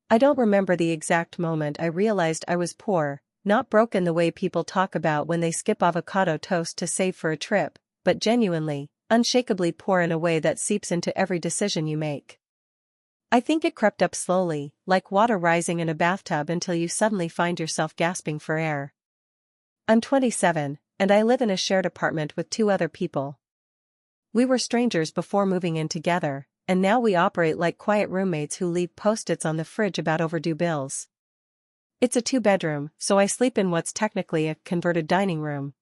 I don't remember the exact moment I realized I was poor, not broke in the way people talk about when they skip avocado toast to save for a trip, but genuinely, unshakably poor in a way that seeps into every decision you make. I think it crept up slowly, like water rising in a bathtub until you suddenly find yourself gasping for air. I'm 27, and I live in a shared apartment with two other people. We were strangers before moving in together, and now we operate like quiet roommates who leave post-its on the fridge about overdue bills. It's a two-bedroom, so I sleep in what's technically a converted dining room.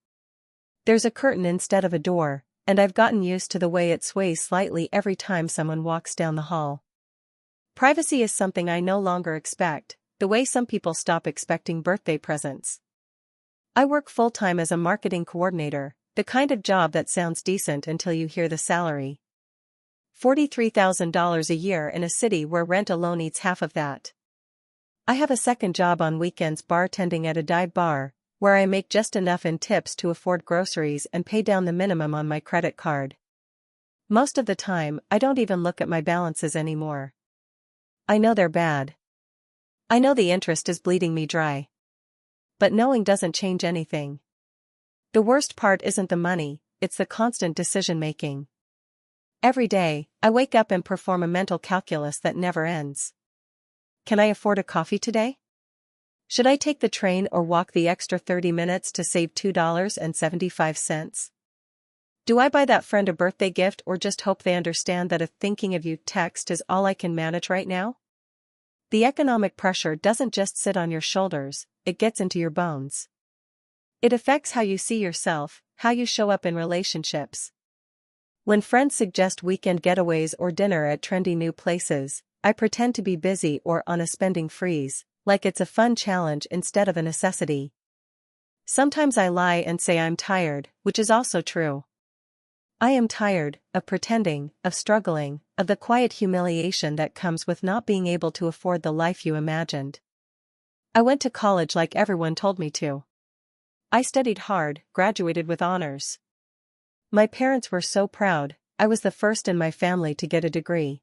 There's a curtain instead of a door, and I've gotten used to the way it sways slightly every time someone walks down the hall. Privacy is something I no longer expect, the way some people stop expecting birthday presents. I work full-time as a marketing coordinator, the kind of job that sounds decent until you hear the salary. $43,000 a year in a city where rent alone eats half of that. I have a second job on weekends bartending at a dive bar, where I make just enough in tips to afford groceries and pay down the minimum on my credit card. Most of the time, I don't even look at my balances anymore. I know they're bad. I know the interest is bleeding me dry. But knowing doesn't change anything. The worst part isn't the money, it's the constant decision-making. Every day, I wake up and perform a mental calculus that never ends. Can I afford a coffee today? Should I take the train or walk the extra 30 minutes to save $2.75? Do I buy that friend a birthday gift or just hope they understand that a thinking of you text is all I can manage right now? The economic pressure doesn't just sit on your shoulders, it gets into your bones. It affects how you see yourself, how you show up in relationships. When friends suggest weekend getaways or dinner at trendy new places, I pretend to be busy or on a spending freeze, like it's a fun challenge instead of a necessity. Sometimes I lie and say I'm tired, which is also true. I am tired of pretending, of struggling, of the quiet humiliation that comes with not being able to afford the life you imagined. I went to college like everyone told me to. I studied hard, graduated with honors. My parents were so proud, I was the first in my family to get a degree.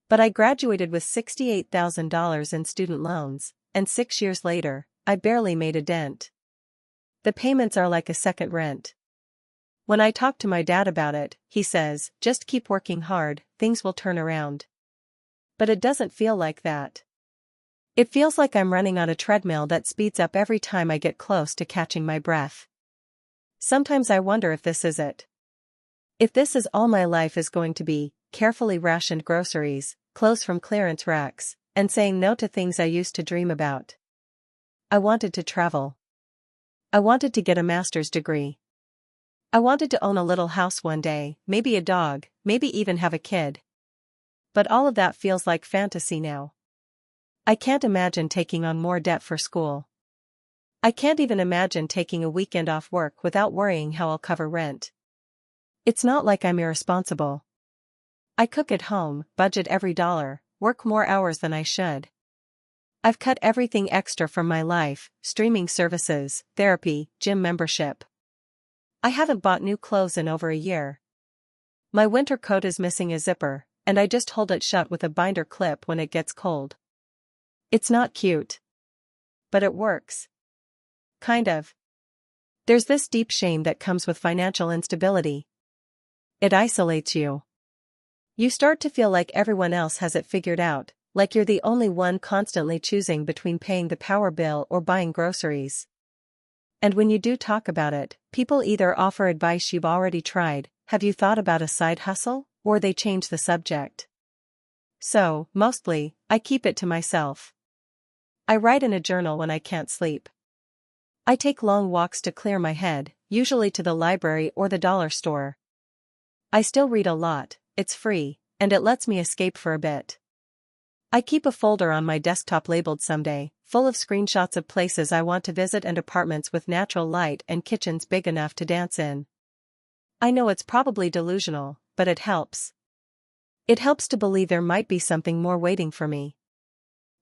But I graduated with $68,000 in student loans, and 6 years later, I barely made a dent. The payments are like a second rent. When I talk to my dad about it, he says, just keep working hard, things will turn around. But it doesn't feel like that. It feels like I'm running on a treadmill that speeds up every time I get close to catching my breath. Sometimes I wonder if this is it. If this is all my life is going to be, carefully rationed groceries, clothes from clearance racks, and saying no to things I used to dream about. I wanted to travel. I wanted to get a master's degree. I wanted to own a little house one day, maybe a dog, maybe even have a kid. But all of that feels like fantasy now. I can't imagine taking on more debt for school. I can't even imagine taking a weekend off work without worrying how I'll cover rent. It's not like I'm irresponsible. I cook at home, budget every dollar, work more hours than I should. I've cut everything extra from my life, streaming services, therapy, gym membership. I haven't bought new clothes in over a year. My winter coat is missing a zipper, and I just hold it shut with a binder clip when it gets cold. It's not cute. But it works. Kind of. There's this deep shame that comes with financial instability. It isolates you. You start to feel like everyone else has it figured out, like you're the only one constantly choosing between paying the power bill or buying groceries. And when you do talk about it, people either offer advice you've already tried, have you thought about a side hustle, or they change the subject. So, mostly, I keep it to myself. I write in a journal when I can't sleep. I take long walks to clear my head, usually to the library or the dollar store. I still read a lot, it's free, and it lets me escape for a bit. I keep a folder on my desktop labeled Someday, full of screenshots of places I want to visit and apartments with natural light and kitchens big enough to dance in. I know it's probably delusional, but it helps. It helps to believe there might be something more waiting for me.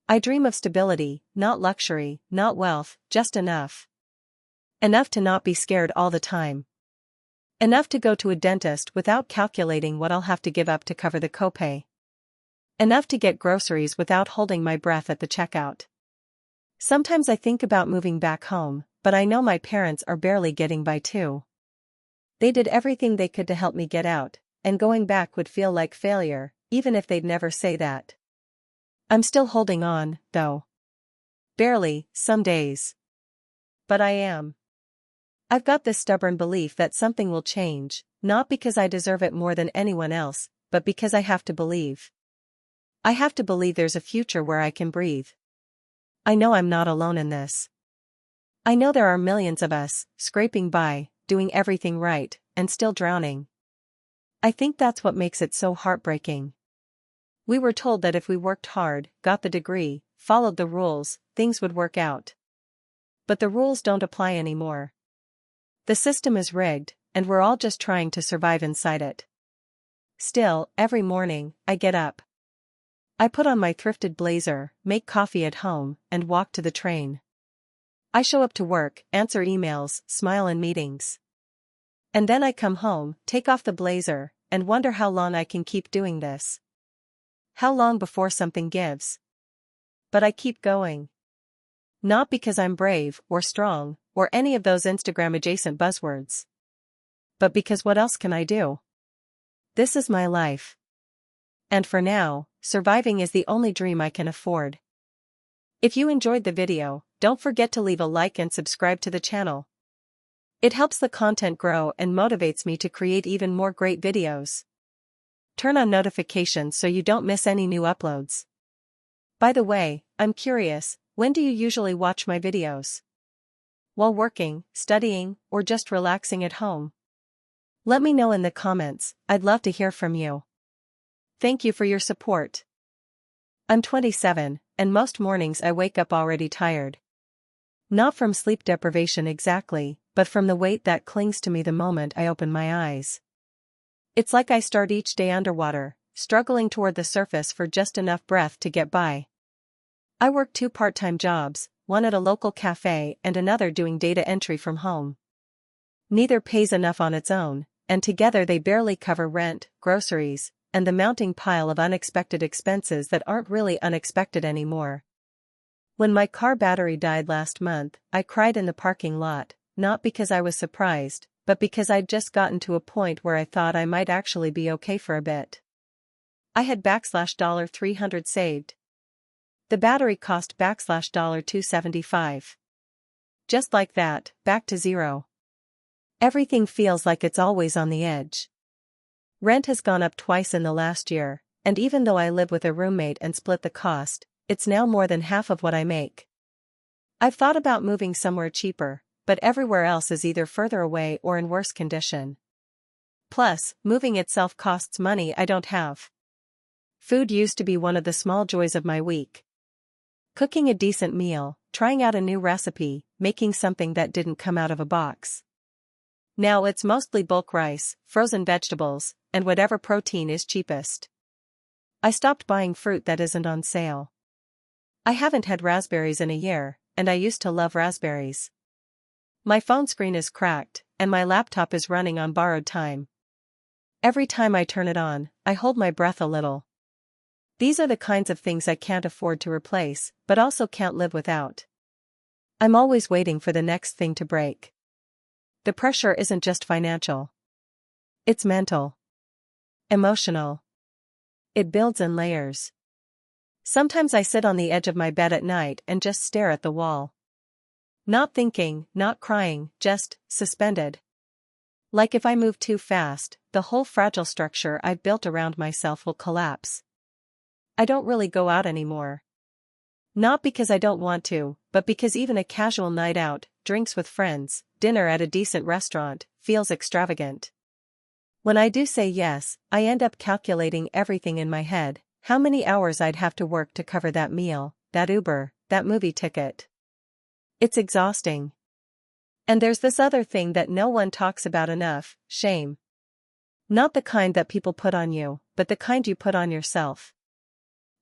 I dream of stability, not luxury, not wealth, just enough. Enough to not be scared all the time. Enough to go to a dentist without calculating what I'll have to give up to cover the copay. Enough to get groceries without holding my breath at the checkout. Sometimes I think about moving back home, but I know my parents are barely getting by too. They did everything they could to help me get out, and going back would feel like failure, even if they'd never say that. I'm still holding on, though. Barely, some days. But I am. I've got this stubborn belief that something will change, not because I deserve it more than anyone else, but because I have to believe. I have to believe there's a future where I can breathe. I know I'm not alone in this. I know there are millions of us, scraping by, doing everything right, and still drowning. I think that's what makes it so heartbreaking. We were told that if we worked hard, got the degree, followed the rules, things would work out. But the rules don't apply anymore. The system is rigged, and we're all just trying to survive inside it. Still, every morning, I get up. I put on my thrifted blazer, make coffee at home, and walk to the train. I show up to work, answer emails, smile in meetings. And then I come home, take off the blazer, and wonder how long I can keep doing this. How long before something gives? But I keep going. Not because I'm brave, or strong, or any of those Instagram-adjacent buzzwords. But because what else can I do? This is my life. And for now, surviving is the only dream I can afford. If you enjoyed the video, don't forget to leave a like and subscribe to the channel. It helps the content grow and motivates me to create even more great videos. Turn on notifications so you don't miss any new uploads. By the way, I'm curious, when do you usually watch my videos? While working, studying, or just relaxing at home? Let me know in the comments, I'd love to hear from you. Thank you for your support. I'm 27, and most mornings I wake up already tired. Not from sleep deprivation exactly, but from the weight that clings to me the moment I open my eyes. It's like I start each day underwater, struggling toward the surface for just enough breath to get by. I work 2 part-time jobs, one at a local cafe and another doing data entry from home. Neither pays enough on its own, and together they barely cover rent, groceries, and the mounting pile of unexpected expenses that aren't really unexpected anymore. When my car battery died last month, I cried in the parking lot, not because I was surprised, but because I'd just gotten to a point where I thought I might actually be okay for a bit. I had $300 saved. The battery cost $275. Just like that, back to zero. Everything feels like it's always on the edge. Rent has gone up twice in the last year, and even though I live with a roommate and split the cost, it's now more than half of what I make. I've thought about moving somewhere cheaper, but everywhere else is either further away or in worse condition. Plus, moving itself costs money I don't have. Food used to be one of the small joys of my week. Cooking a decent meal, trying out a new recipe, making something that didn't come out of a box. Now it's mostly bulk rice, frozen vegetables, and whatever protein is cheapest. I stopped buying fruit that isn't on sale. I haven't had raspberries in a year, and I used to love raspberries. My phone screen is cracked, and my laptop is running on borrowed time. Every time I turn it on, I hold my breath a little. These are the kinds of things I can't afford to replace, but also can't live without. I'm always waiting for the next thing to break. The pressure isn't just financial. It's mental. Emotional. It builds in layers. Sometimes I sit on the edge of my bed at night and just stare at the wall. Not thinking, not crying, just suspended. Like if I move too fast, the whole fragile structure I've built around myself will collapse. I don't really go out anymore. Not because I don't want to, but because even a casual night out, drinks with friends, dinner at a decent restaurant, feels extravagant. When I do say yes, I end up calculating everything in my head, how many hours I'd have to work to cover that meal, that Uber, that movie ticket. It's exhausting. And there's this other thing that no one talks about enough, shame. Not the kind that people put on you, but the kind you put on yourself.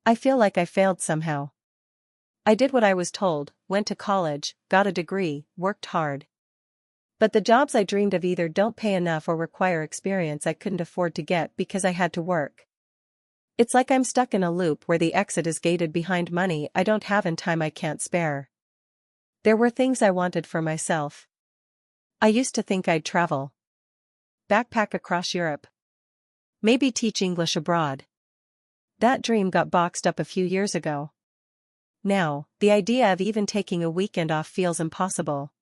I feel like I failed somehow. I did what I was told, went to college, got a degree, worked hard. But the jobs I dreamed of either don't pay enough or require experience I couldn't afford to get because I had to work. It's like I'm stuck in a loop where the exit is gated behind money I don't have and time I can't spare. There were things I wanted for myself. I used to think I'd travel. Backpack across Europe. Maybe teach English abroad. That dream got boxed up a few years ago. Now, the idea of even taking a weekend off feels impossible.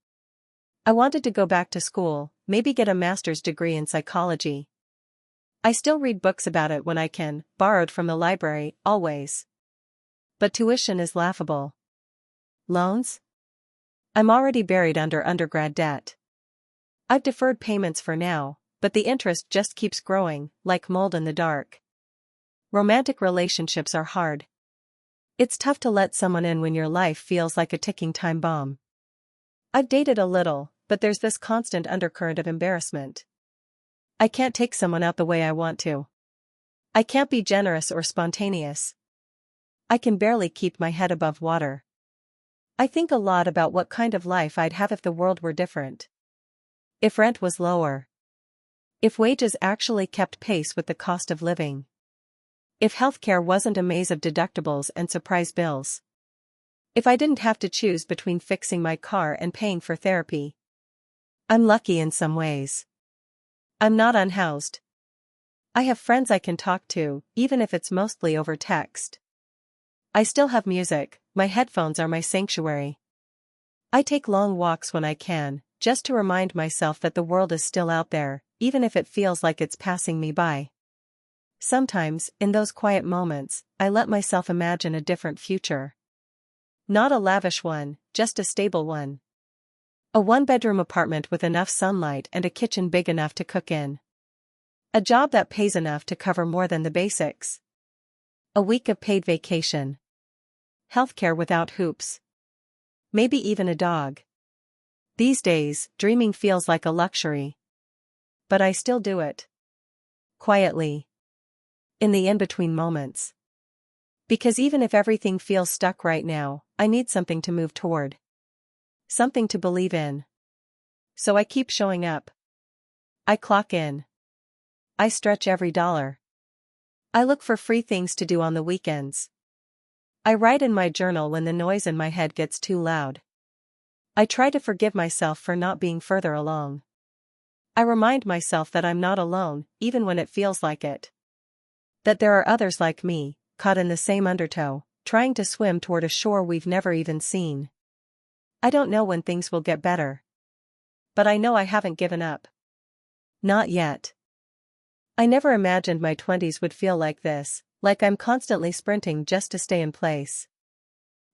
I wanted to go back to school, maybe get a master's degree in psychology. I still read books about it when I can, borrowed from the library, always. But tuition is laughable. Loans? I'm already buried under undergrad debt. I've deferred payments for now, but the interest just keeps growing, like mold in the dark. Romantic relationships are hard. It's tough to let someone in when your life feels like a ticking time bomb. I've dated a little, but there's this constant undercurrent of embarrassment. I can't take someone out the way I want to. I can't be generous or spontaneous. I can barely keep my head above water. I think a lot about what kind of life I'd have if the world were different. If rent was lower. If wages actually kept pace with the cost of living. If healthcare wasn't a maze of deductibles and surprise bills. If I didn't have to choose between fixing my car and paying for therapy. I'm lucky in some ways. I'm not unhoused. I have friends I can talk to, even if it's mostly over text. I still have music, my headphones are my sanctuary. I take long walks when I can, just to remind myself that the world is still out there, even if it feels like it's passing me by. Sometimes, in those quiet moments, I let myself imagine a different future. Not a lavish one, just a stable one. A one-bedroom apartment with enough sunlight and a kitchen big enough to cook in. A job that pays enough to cover more than the basics. A week of paid vacation. Healthcare without hoops. Maybe even a dog. These days, dreaming feels like a luxury. But I still do it. Quietly. In the in-between moments. Because even if everything feels stuck right now, I need something to move toward. Something to believe in. So I keep showing up. I clock in. I stretch every dollar. I look for free things to do on the weekends. I write in my journal when the noise in my head gets too loud. I try to forgive myself for not being further along. I remind myself that I'm not alone, even when it feels like it. That there are others like me, caught in the same undertow, trying to swim toward a shore we've never even seen. I don't know when things will get better. But I know I haven't given up. Not yet. I never imagined my 20s would feel like this, like I'm constantly sprinting just to stay in place.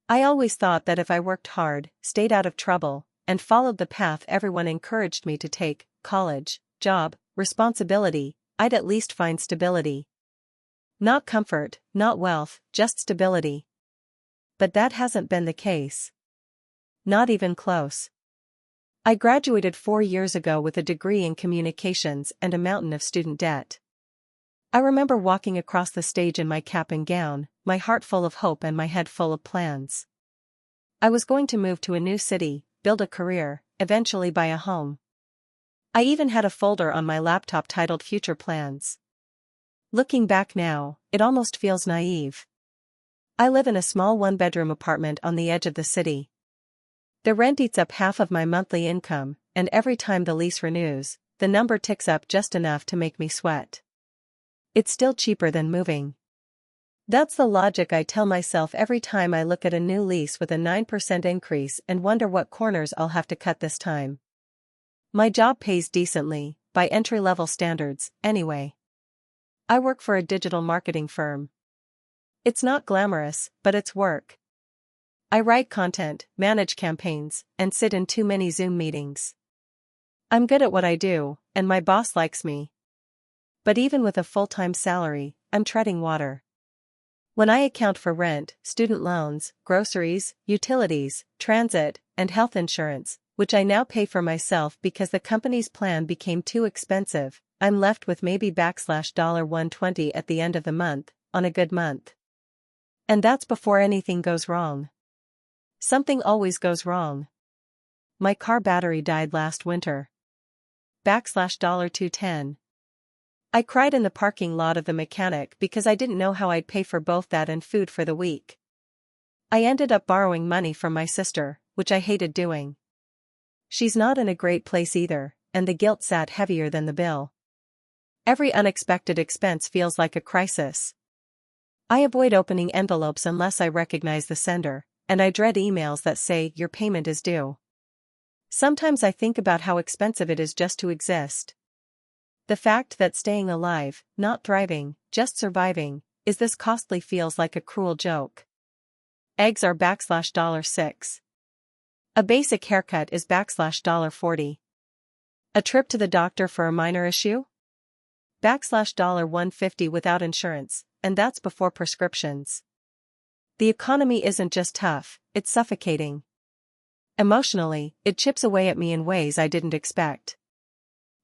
I always thought that if I worked hard, stayed out of trouble, and followed the path everyone encouraged me to take, college, job, responsibility, I'd at least find stability. Not comfort, not wealth, just stability. But that hasn't been the case. Not even close. I graduated 4 years ago with a degree in communications and a mountain of student debt. I remember walking across the stage in my cap and gown, my heart full of hope and my head full of plans. I was going to move to a new city, build a career, eventually buy a home. I even had a folder on my laptop titled Future Plans. Looking back now, it almost feels naive. I live in a small one-bedroom apartment on the edge of the city. The rent eats up half of my monthly income, and every time the lease renews, the number ticks up just enough to make me sweat. It's still cheaper than moving. That's the logic I tell myself every time I look at a new lease with a 9% increase and wonder what corners I'll have to cut this time. My job pays decently, by entry-level standards, anyway. I work for a digital marketing firm. It's not glamorous, but it's work. I write content, manage campaigns, and sit in too many Zoom meetings. I'm good at what I do, and my boss likes me. But even with a full-time salary, I'm treading water. When I account for rent, student loans, groceries, utilities, transit, and health insurance, which I now pay for myself because the company's plan became too expensive, I'm left with maybe $120 at the end of the month, on a good month. And that's before anything goes wrong. Something always goes wrong. My car battery died last winter. $210. I cried in the parking lot of the mechanic because I didn't know how I'd pay for both that and food for the week. I ended up borrowing money from my sister, which I hated doing. She's not in a great place either, and the guilt sat heavier than the bill. Every unexpected expense feels like a crisis. I avoid opening envelopes unless I recognize the sender, and I dread emails that say your payment is due. Sometimes I think about how expensive it is just to exist. The fact that staying alive, not thriving, just surviving, is this costly feels like a cruel joke. Eggs are $6. A basic haircut is $40. A trip to the doctor for a minor issue? $150 without insurance, and that's before prescriptions. The economy isn't just tough, it's suffocating. Emotionally, it chips away at me in ways I didn't expect.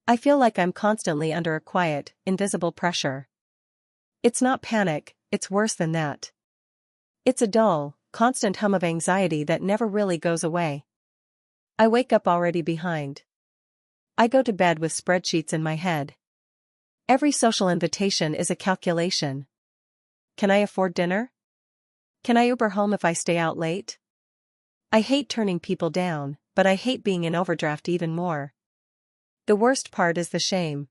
I feel like I'm constantly under a quiet, invisible pressure. It's not panic, it's worse than that. It's a dull, constant hum of anxiety that never really goes away. I wake up already behind. I go to bed with spreadsheets in my head. Every social invitation is a calculation. Can I afford dinner? Can I Uber home if I stay out late? I hate turning people down, but I hate being in overdraft even more. The worst part is the shame.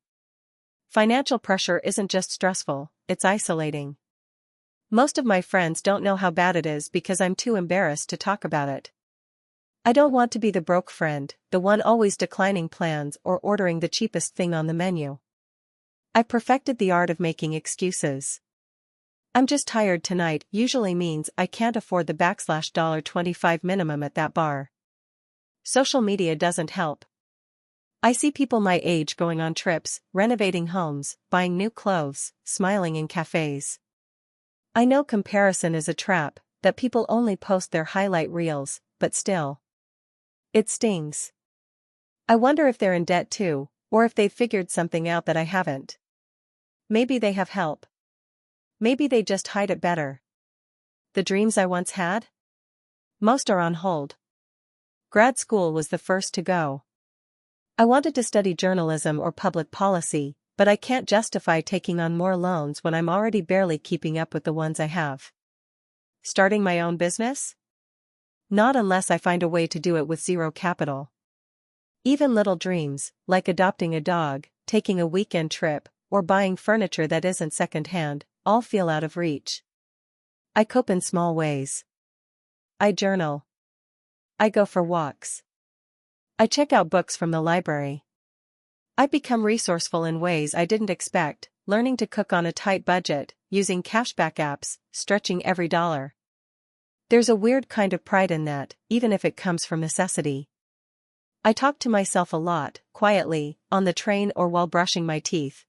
Financial pressure isn't just stressful, it's isolating. Most of my friends don't know how bad it is because I'm too embarrassed to talk about it. I don't want to be the broke friend, the one always declining plans or ordering the cheapest thing on the menu. I perfected the art of making excuses. I'm just tired tonight usually means I can't afford the $25 minimum at that bar. Social media doesn't help. I see people my age going on trips, renovating homes, buying new clothes, smiling in cafes. I know comparison is a trap, that people only post their highlight reels, but still. It stings. I wonder if they're in debt too, or if they've figured something out that I haven't. Maybe they have help. Maybe they just hide it better. The dreams I once had? Most are on hold. Grad school was the first to go. I wanted to study journalism or public policy, but I can't justify taking on more loans when I'm already barely keeping up with the ones I have. Starting my own business? Not unless I find a way to do it with zero capital. Even little dreams, like adopting a dog, taking a weekend trip, or buying furniture that isn't secondhand, all feel out of reach. I cope in small ways. I journal. I go for walks. I check out books from the library. I become resourceful in ways I didn't expect, learning to cook on a tight budget, using cashback apps, stretching every dollar. There's a weird kind of pride in that, even if it comes from necessity. I talk to myself a lot, quietly, on the train or while brushing my teeth.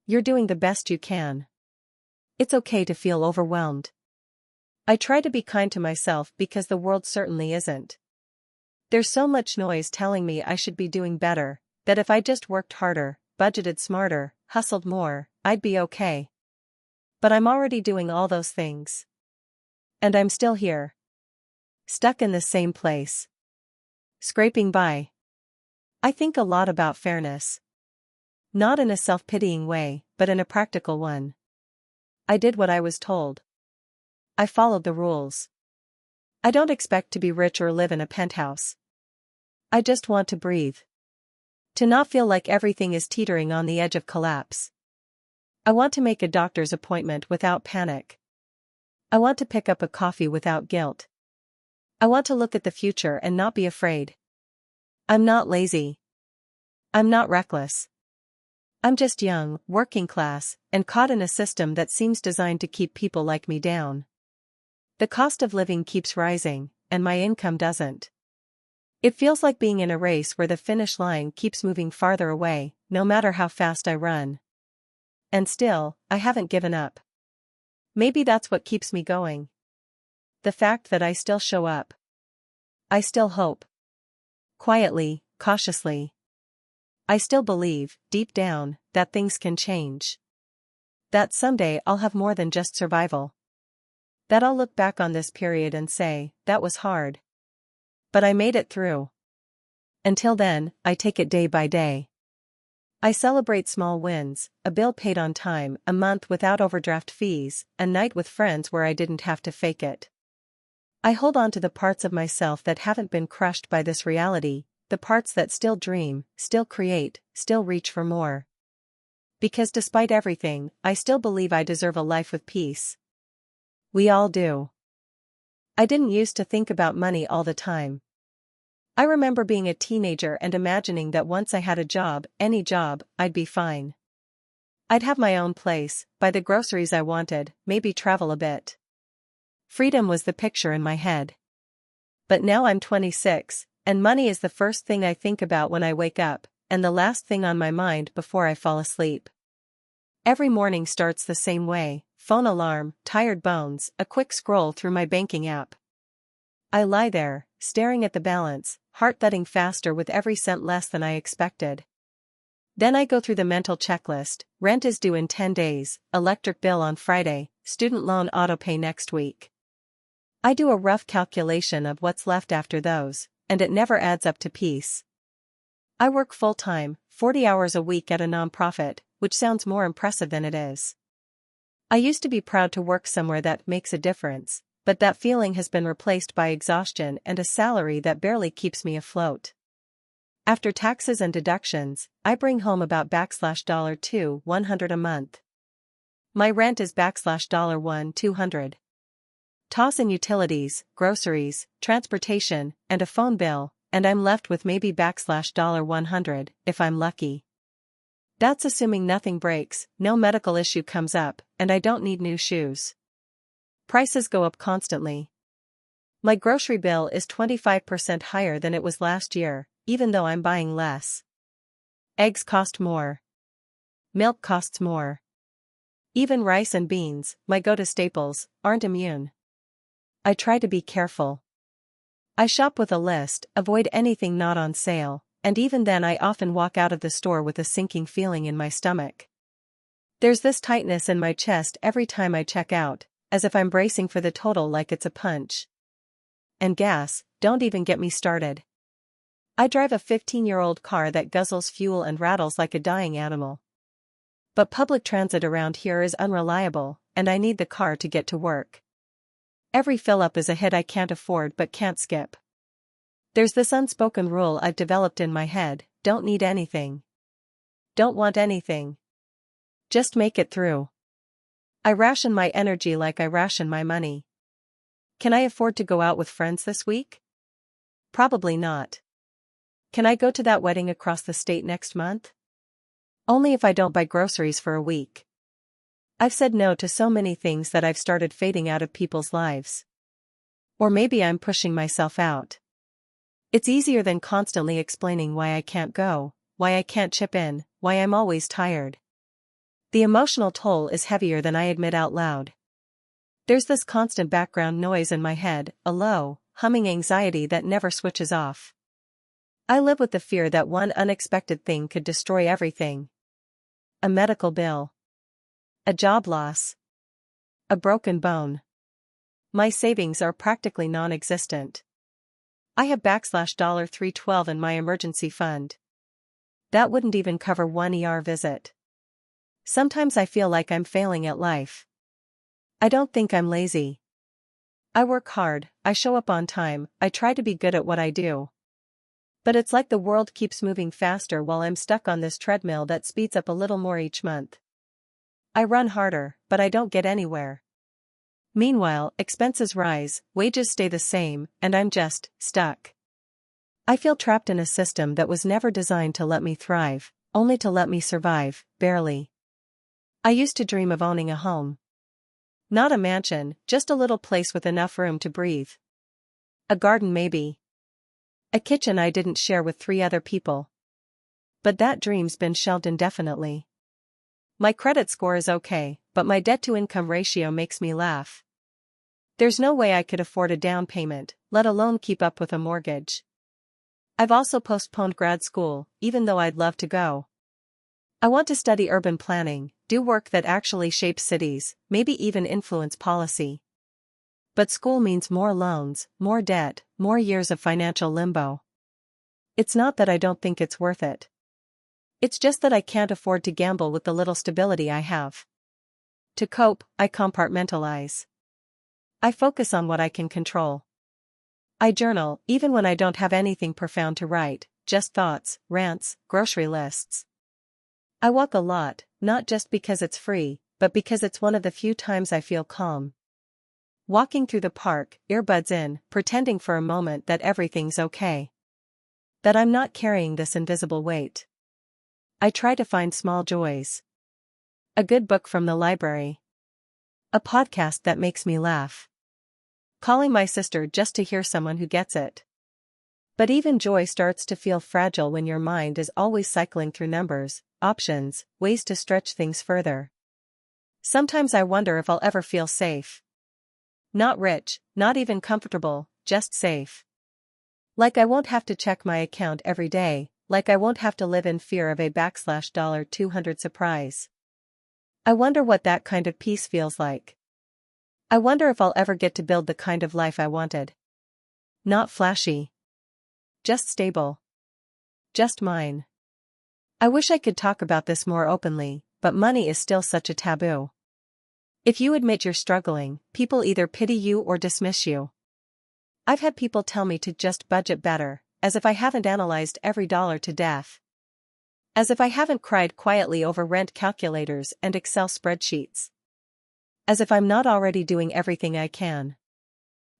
You're doing the best you can. It's okay to feel overwhelmed. I try to be kind to myself because the world certainly isn't. There's so much noise telling me I should be doing better, that if I just worked harder, budgeted smarter, hustled more, I'd be okay. But I'm already doing all those things. And I'm still here. Stuck in the same place. Scraping by. I think a lot about fairness. Not in a self-pitying way, but in a practical one. I did what I was told. I followed the rules. I don't expect to be rich or live in a penthouse. I just want to breathe. To not feel like everything is teetering on the edge of collapse. I want to make a doctor's appointment without panic. I want to pick up a coffee without guilt. I want to look at the future and not be afraid. I'm not lazy. I'm not reckless. I'm just young, working class, and caught in a system that seems designed to keep people like me down. The cost of living keeps rising, and my income doesn't. It feels like being in a race where the finish line keeps moving farther away, no matter how fast I run. And still, I haven't given up. Maybe that's what keeps me going. The fact that I still show up. I still hope. Quietly, cautiously. I still believe, deep down, that things can change. That someday I'll have more than just survival. That I'll look back on this period and say, that was hard. But I made it through. Until then, I take it day by day. I celebrate small wins, a bill paid on time, a month without overdraft fees, a night with friends where I didn't have to fake it. I hold on to the parts of myself that haven't been crushed by this reality, the parts that still dream, still create, still reach for more. Because despite everything, I still believe I deserve a life with peace. We all do. I didn't used to think about money all the time. I remember being a teenager and imagining that once I had a job, any job, I'd be fine. I'd have my own place, buy the groceries I wanted, maybe travel a bit. Freedom was the picture in my head. But now I'm 26, and money is the first thing I think about when I wake up, and the last thing on my mind before I fall asleep. Every morning starts the same way, phone alarm, tired bones, a quick scroll through my banking app. I lie there, staring at the balance, heart thudding faster with every cent less than I expected. Then I go through the mental checklist: rent is due in 10 days, electric bill on Friday, student loan autopay next week. I do a rough calculation of what's left after those, and it never adds up to peace. I work full-time, 40 hours a week at a nonprofit, which sounds more impressive than it is. I used to be proud to work somewhere that makes a difference, but that feeling has been replaced by exhaustion and a salary that barely keeps me afloat. After taxes and deductions, I bring home about $200 a month. My rent is $200. Toss in utilities, groceries, transportation, and a phone bill, and I'm left with maybe $100 if I'm lucky. That's assuming nothing breaks, no medical issue comes up, and I don't need new shoes. Prices go up constantly. My grocery bill is 25% higher than it was last year, even though I'm buying less. Eggs cost more. Milk costs more. Even rice and beans, my go-to staples, aren't immune. I try to be careful. I shop with a list, avoid anything not on sale, and even then I often walk out of the store with a sinking feeling in my stomach. There's this tightness in my chest every time I check out, as if I'm bracing for the total like it's a punch. And gas, don't even get me started. I drive a 15-year-old car that guzzles fuel and rattles like a dying animal. But public transit around here is unreliable, and I need the car to get to work. Every fill-up is a hit I can't afford but can't skip. There's this unspoken rule I've developed in my head: don't need anything. Don't want anything. Just make it through. I ration my energy like I ration my money. Can I afford to go out with friends this week? Probably not. Can I go to that wedding across the state next month? Only if I don't buy groceries for a week. I've said no to so many things that I've started fading out of people's lives. Or maybe I'm pushing myself out. It's easier than constantly explaining why I can't go, why I can't chip in, why I'm always tired. The emotional toll is heavier than I admit out loud. There's this constant background noise in my head, a low, humming anxiety that never switches off. I live with the fear that one unexpected thing could destroy everything. A medical bill. A job loss. A broken bone. My savings are practically non-existent. I have $312 in my emergency fund. That wouldn't even cover one ER visit. Sometimes I feel like I'm failing at life. I don't think I'm lazy. I work hard, I show up on time, I try to be good at what I do. But it's like the world keeps moving faster while I'm stuck on this treadmill that speeds up a little more each month. I run harder, but I don't get anywhere. Meanwhile, expenses rise, wages stay the same, and I'm just stuck. I feel trapped in a system that was never designed to let me thrive, only to let me survive, barely. I used to dream of owning a home. Not a mansion, just a little place with enough room to breathe. A garden maybe. A kitchen I didn't share with 3 other people. But that dream's been shelved indefinitely. My credit score is okay, but my debt-to-income ratio makes me laugh. There's no way I could afford a down payment, let alone keep up with a mortgage. I've also postponed grad school, even though I'd love to go. I want to study urban planning, do work that actually shapes cities, maybe even influence policy. But school means more loans, more debt, more years of financial limbo. It's not that I don't think it's worth it. It's just that I can't afford to gamble with the little stability I have. To cope, I compartmentalize. I focus on what I can control. I journal, even when I don't have anything profound to write, just thoughts, rants, grocery lists. I walk a lot, not just because it's free, but because it's one of the few times I feel calm. Walking through the park, earbuds in, pretending for a moment that everything's okay. That I'm not carrying this invisible weight. I try to find small joys. A good book from the library. A podcast that makes me laugh. Calling my sister just to hear someone who gets it. But even joy starts to feel fragile when your mind is always cycling through numbers, options, ways to stretch things further. Sometimes I wonder if I'll ever feel safe. Not rich, not even comfortable, just safe. Like I won't have to check my account every day, like I won't have to live in fear of a $200 surprise. I wonder what that kind of peace feels like. I wonder if I'll ever get to build the kind of life I wanted. Not flashy. Just stable. Just mine. I wish I could talk about this more openly, but money is still such a taboo. If you admit you're struggling, people either pity you or dismiss you. I've had people tell me to just budget better, as if I haven't analyzed every dollar to death. As if I haven't cried quietly over rent calculators and Excel spreadsheets. As if I'm not already doing everything I can.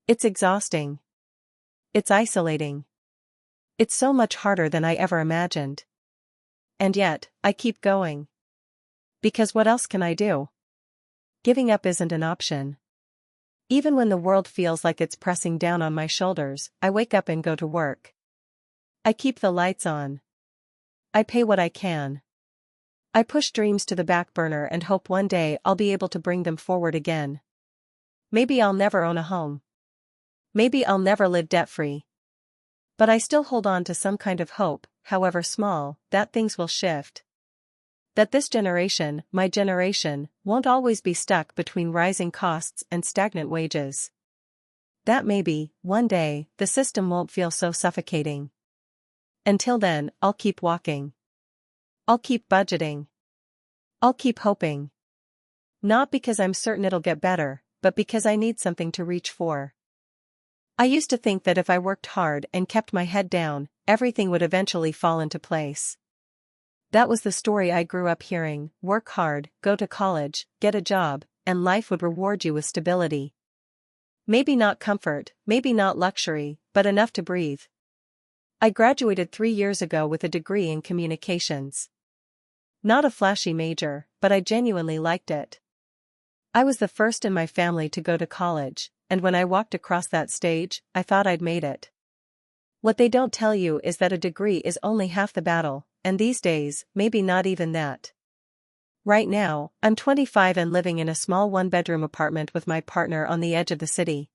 It's exhausting. It's isolating. It's so much harder than I ever imagined. And yet, I keep going. Because what else can I do? Giving up isn't an option. Even when the world feels like it's pressing down on my shoulders, I wake up and go to work. I keep the lights on. I pay what I can. I push dreams to the back burner and hope one day I'll be able to bring them forward again. Maybe I'll never own a home. Maybe I'll never live debt-free. But I still hold on to some kind of hope, however small, that things will shift. That this generation, my generation, won't always be stuck between rising costs and stagnant wages. That maybe, one day, the system won't feel so suffocating. Until then, I'll keep walking. I'll keep budgeting. I'll keep hoping. Not because I'm certain it'll get better, but because I need something to reach for. I used to think that if I worked hard and kept my head down, everything would eventually fall into place. That was the story I grew up hearing: work hard, go to college, get a job, and life would reward you with stability. Maybe not comfort, maybe not luxury, but enough to breathe. I graduated 3 years ago with a degree in communications. Not a flashy major, but I genuinely liked it. I was the first in my family to go to college, and when I walked across that stage, I thought I'd made it. What they don't tell you is that a degree is only half the battle, and these days, maybe not even that. Right now, I'm 25 and living in a small one-bedroom apartment with my partner on the edge of the city.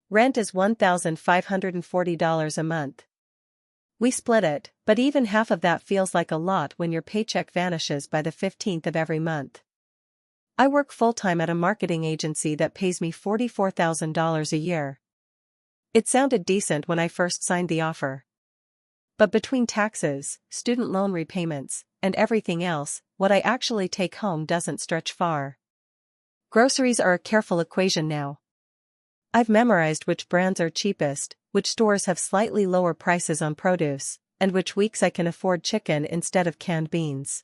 Rent is $1,540 a month. We split it, but even half of that feels like a lot when your paycheck vanishes by the 15th of every month. I work full-time at a marketing agency that pays me $44,000 a year. It sounded decent when I first signed the offer. But between taxes, student loan repayments, and everything else, what I actually take home doesn't stretch far. Groceries are a careful equation now. I've memorized which brands are cheapest, which stores have slightly lower prices on produce, and which weeks I can afford chicken instead of canned beans.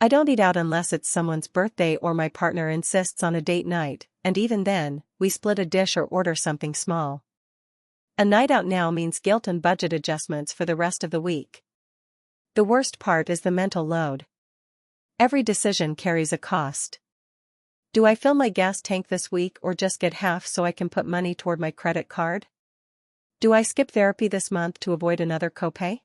I don't eat out unless it's someone's birthday or my partner insists on a date night, and even then, we split a dish or order something small. A night out now means guilt and budget adjustments for the rest of the week. The worst part is the mental load. Every decision carries a cost. Do I fill my gas tank this week or just get half so I can put money toward my credit card? Do I skip therapy this month to avoid another copay?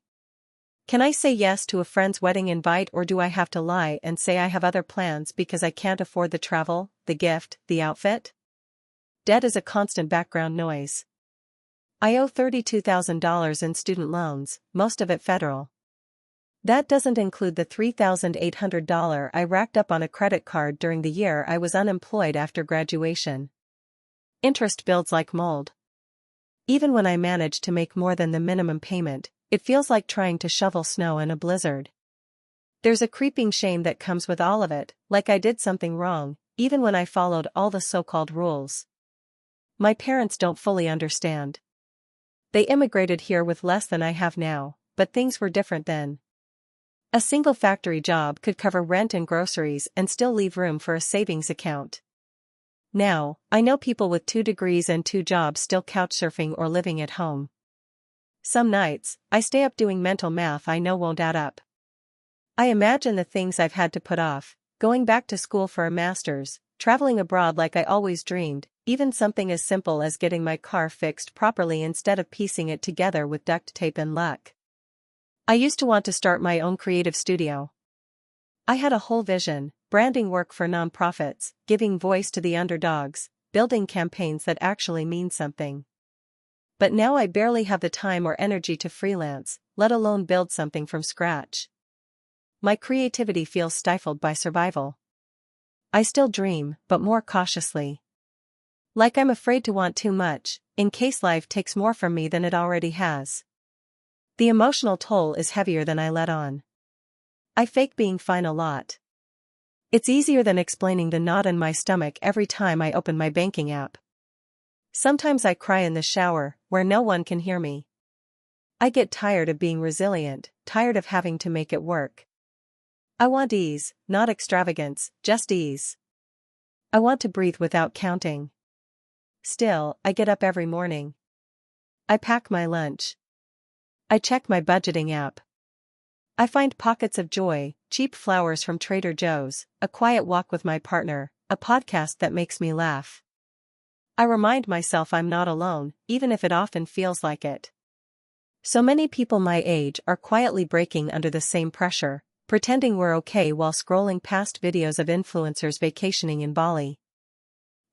Can I say yes to a friend's wedding invite, or do I have to lie and say I have other plans because I can't afford the travel, the gift, the outfit? Debt is a constant background noise. I owe $32,000 in student loans, most of it federal. That doesn't include the $3,800 I racked up on a credit card during the year I was unemployed after graduation. Interest builds like mold. Even when I manage to make more than the minimum payment, it feels like trying to shovel snow in a blizzard. There's a creeping shame that comes with all of it, like I did something wrong, even when I followed all the so-called rules. My parents don't fully understand. They immigrated here with less than I have now, but things were different then. A single factory job could cover rent and groceries and still leave room for a savings account. Now, I know people with 2 degrees and 2 jobs still couchsurfing or living at home. Some nights, I stay up doing mental math I know won't add up. I imagine the things I've had to put off, going back to school for a master's, traveling abroad like I always dreamed, even something as simple as getting my car fixed properly instead of piecing it together with duct tape and luck. I used to want to start my own creative studio. I had a whole vision, branding work for nonprofits, giving voice to the underdogs, building campaigns that actually mean something. But now I barely have the time or energy to freelance, let alone build something from scratch. My creativity feels stifled by survival. I still dream, but more cautiously. Like I'm afraid to want too much, in case life takes more from me than it already has. The emotional toll is heavier than I let on. I fake being fine a lot. It's easier than explaining the knot in my stomach every time I open my banking app. Sometimes I cry in the shower, where no one can hear me. I get tired of being resilient, tired of having to make it work. I want ease, not extravagance, just ease. I want to breathe without counting. Still, I get up every morning. I pack my lunch. I check my budgeting app. I find pockets of joy, cheap flowers from Trader Joe's, a quiet walk with my partner, a podcast that makes me laugh. I remind myself I'm not alone, even if it often feels like it. So many people my age are quietly breaking under the same pressure, pretending we're okay while scrolling past videos of influencers vacationing in Bali.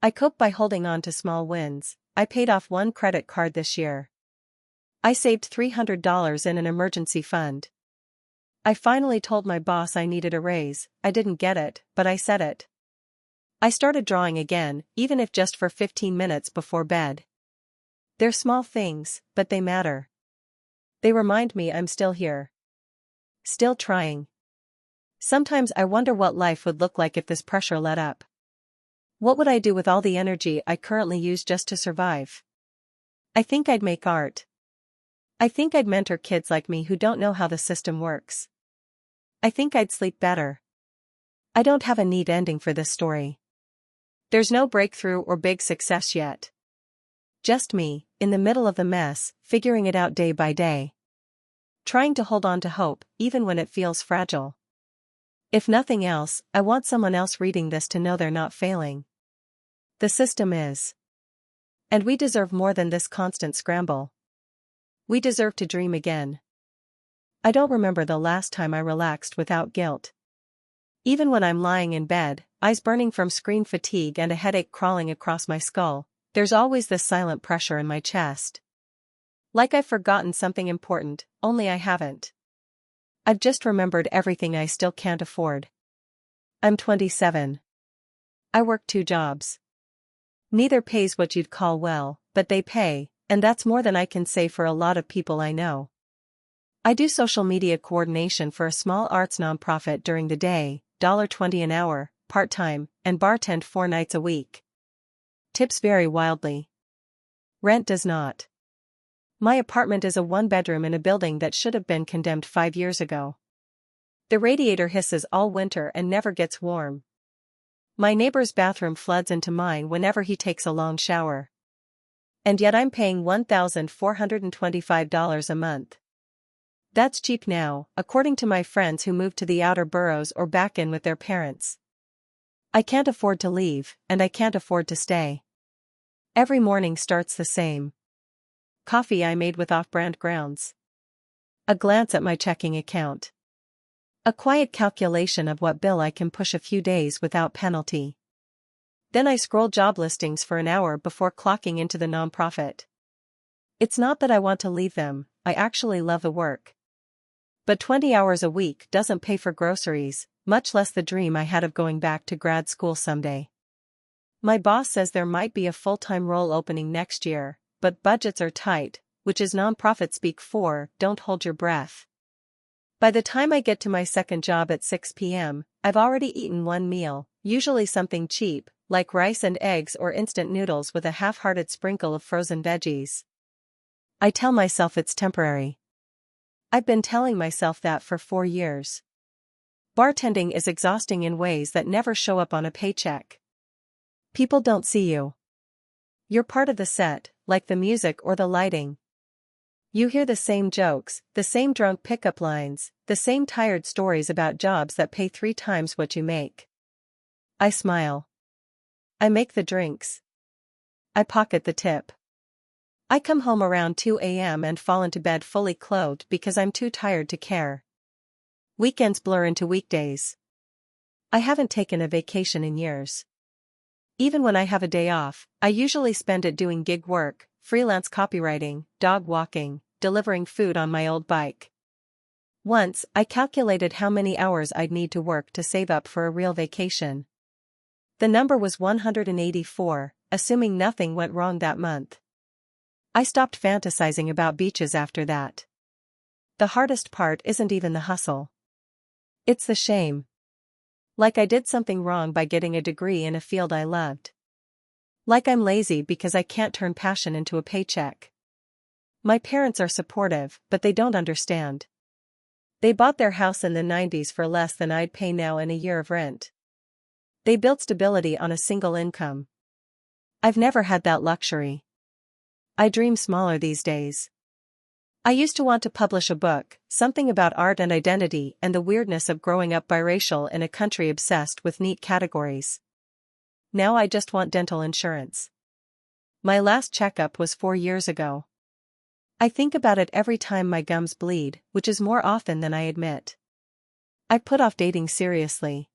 I cope by holding on to small wins. I paid off 1 credit card this year. I saved $300 in an emergency fund. I finally told my boss I needed a raise. I didn't get it, but I said it. I started drawing again, even if just for 15 minutes before bed. They're small things, but they matter. They remind me I'm still here. Still trying. Sometimes I wonder what life would look like if this pressure let up. What would I do with all the energy I currently use just to survive? I think I'd make art. I think I'd mentor kids like me who don't know how the system works. I think I'd sleep better. I don't have a neat ending for this story. There's no breakthrough or big success yet. Just me, in the middle of the mess, figuring it out day by day. Trying to hold on to hope, even when it feels fragile. If nothing else, I want someone else reading this to know they're not failing. The system is. And we deserve more than this constant scramble. We deserve to dream again. I don't remember the last time I relaxed without guilt. Even when I'm lying in bed, eyes burning from screen fatigue and a headache crawling across my skull, there's always this silent pressure in my chest. Like I've forgotten something important, only I haven't. I've just remembered everything I still can't afford. I'm 27. I work 2 jobs. Neither pays what you'd call well, but they pay, and that's more than I can say for a lot of people I know. I do social media coordination for a small arts nonprofit during the day, $20 an hour, part-time, and bartend 4 nights a week. Tips vary wildly. Rent does not. My apartment is a 1-bedroom in a building that should have been condemned 5 years ago. The radiator hisses all winter and never gets warm. My neighbor's bathroom floods into mine whenever he takes a long shower. And yet I'm paying $1,425 a month. That's cheap now, according to my friends who moved to the outer boroughs or back in with their parents. I can't afford to leave, and I can't afford to stay. Every morning starts the same. Coffee I made with off-brand grounds. A glance at my checking account. A quiet calculation of what bill I can push a few days without penalty. Then I scroll job listings for an hour before clocking into the nonprofit. It's not that I want to leave them, I actually love the work. But 20 hours a week doesn't pay for groceries, much less the dream I had of going back to grad school someday. My boss says there might be a full-time role opening next year, but budgets are tight, which is nonprofit speak for, don't hold your breath. By the time I get to my second job at 6 p.m., I've already eaten one meal, usually something cheap, like rice and eggs or instant noodles with a half-hearted sprinkle of frozen veggies. I tell myself it's temporary. I've been telling myself that for 4 years. Bartending is exhausting in ways that never show up on a paycheck. People don't see you. You're part of the set, like the music or the lighting. You hear the same jokes, the same drunk pickup lines, the same tired stories about jobs that pay 3 times what you make. I smile. I make the drinks. I pocket the tip. I come home around 2 a.m. and fall into bed fully clothed because I'm too tired to care. Weekends blur into weekdays. I haven't taken a vacation in years. Even when I have a day off, I usually spend it doing gig work, freelance copywriting, dog walking, delivering food on my old bike. Once, I calculated how many hours I'd need to work to save up for a real vacation. The number was 184, assuming nothing went wrong that month. I stopped fantasizing about beaches after that. The hardest part isn't even the hustle. It's the shame. Like I did something wrong by getting a degree in a field I loved. Like I'm lazy because I can't turn passion into a paycheck. My parents are supportive, but they don't understand. They bought their house in the 90s for less than I'd pay now in a year of rent. They built stability on a single income. I've never had that luxury. I dream smaller these days. I used to want to publish a book, something about art and identity and the weirdness of growing up biracial in a country obsessed with neat categories. Now I just want dental insurance. My last checkup was 4 years ago. I think about it every time my gums bleed, which is more often than I admit. I put off dating seriously.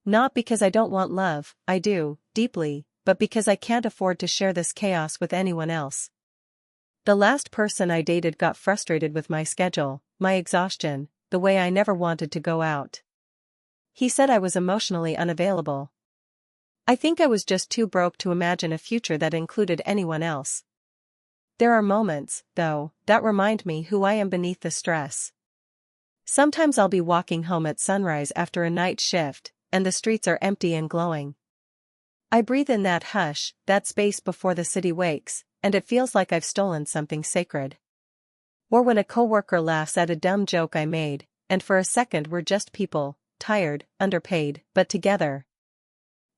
Not because I don't want love, I do, deeply, but because I can't afford to share this chaos with anyone else. The last person I dated got frustrated with my schedule, my exhaustion, the way I never wanted to go out. He said I was emotionally unavailable. I think I was just too broke to imagine a future that included anyone else. There are moments, though, that remind me who I am beneath the stress. Sometimes I'll be walking home at sunrise after a night shift, and the streets are empty and glowing. I breathe in that hush, that space before the city wakes, and it feels like I've stolen something sacred. Or when a coworker laughs at a dumb joke I made, and for a second we're just people, tired, underpaid, but together.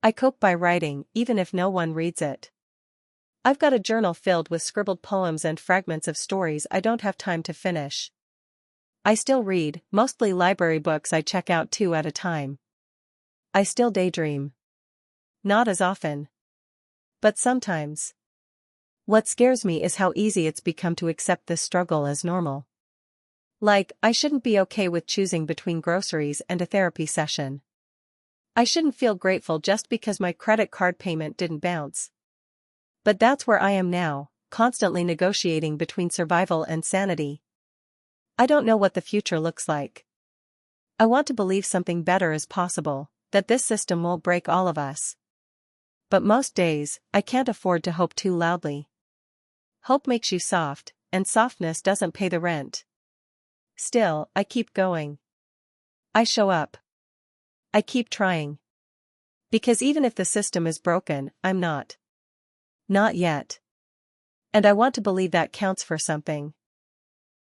I cope by writing, even if no one reads it. I've got a journal filled with scribbled poems and fragments of stories I don't have time to finish. I still read, mostly library books I check out 2 at a time. I still daydream. Not as often. But sometimes. What scares me is how easy it's become to accept this struggle as normal. Like, I shouldn't be okay with choosing between groceries and a therapy session. I shouldn't feel grateful just because my credit card payment didn't bounce. But that's where I am now, constantly negotiating between survival and sanity. I don't know what the future looks like. I want to believe something better is possible, that this system won't break all of us. But most days, I can't afford to hope too loudly. Hope makes you soft, and softness doesn't pay the rent. Still, I keep going. I show up. I keep trying. Because even if the system is broken, I'm not. Not yet. And I want to believe that counts for something.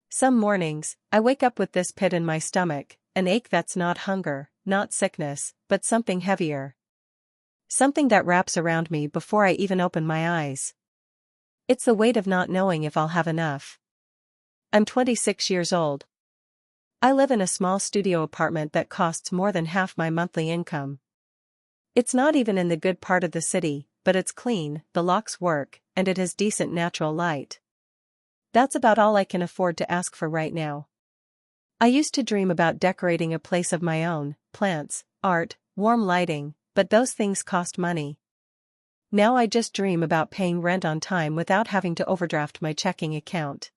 Some mornings, I wake up with this pit in my stomach, an ache that's not hunger, not sickness, but something heavier. Something that wraps around me before I even open my eyes. It's the weight of not knowing if I'll have enough. I'm 26 years old. I live in a small studio apartment that costs more than half my monthly income. It's not even in the good part of the city, but it's clean, the locks work, and it has decent natural light. That's about all I can afford to ask for right now. I used to dream about decorating a place of my own, plants, art, warm lighting, but those things cost money. Now I just dream about paying rent on time without having to overdraft my checking account.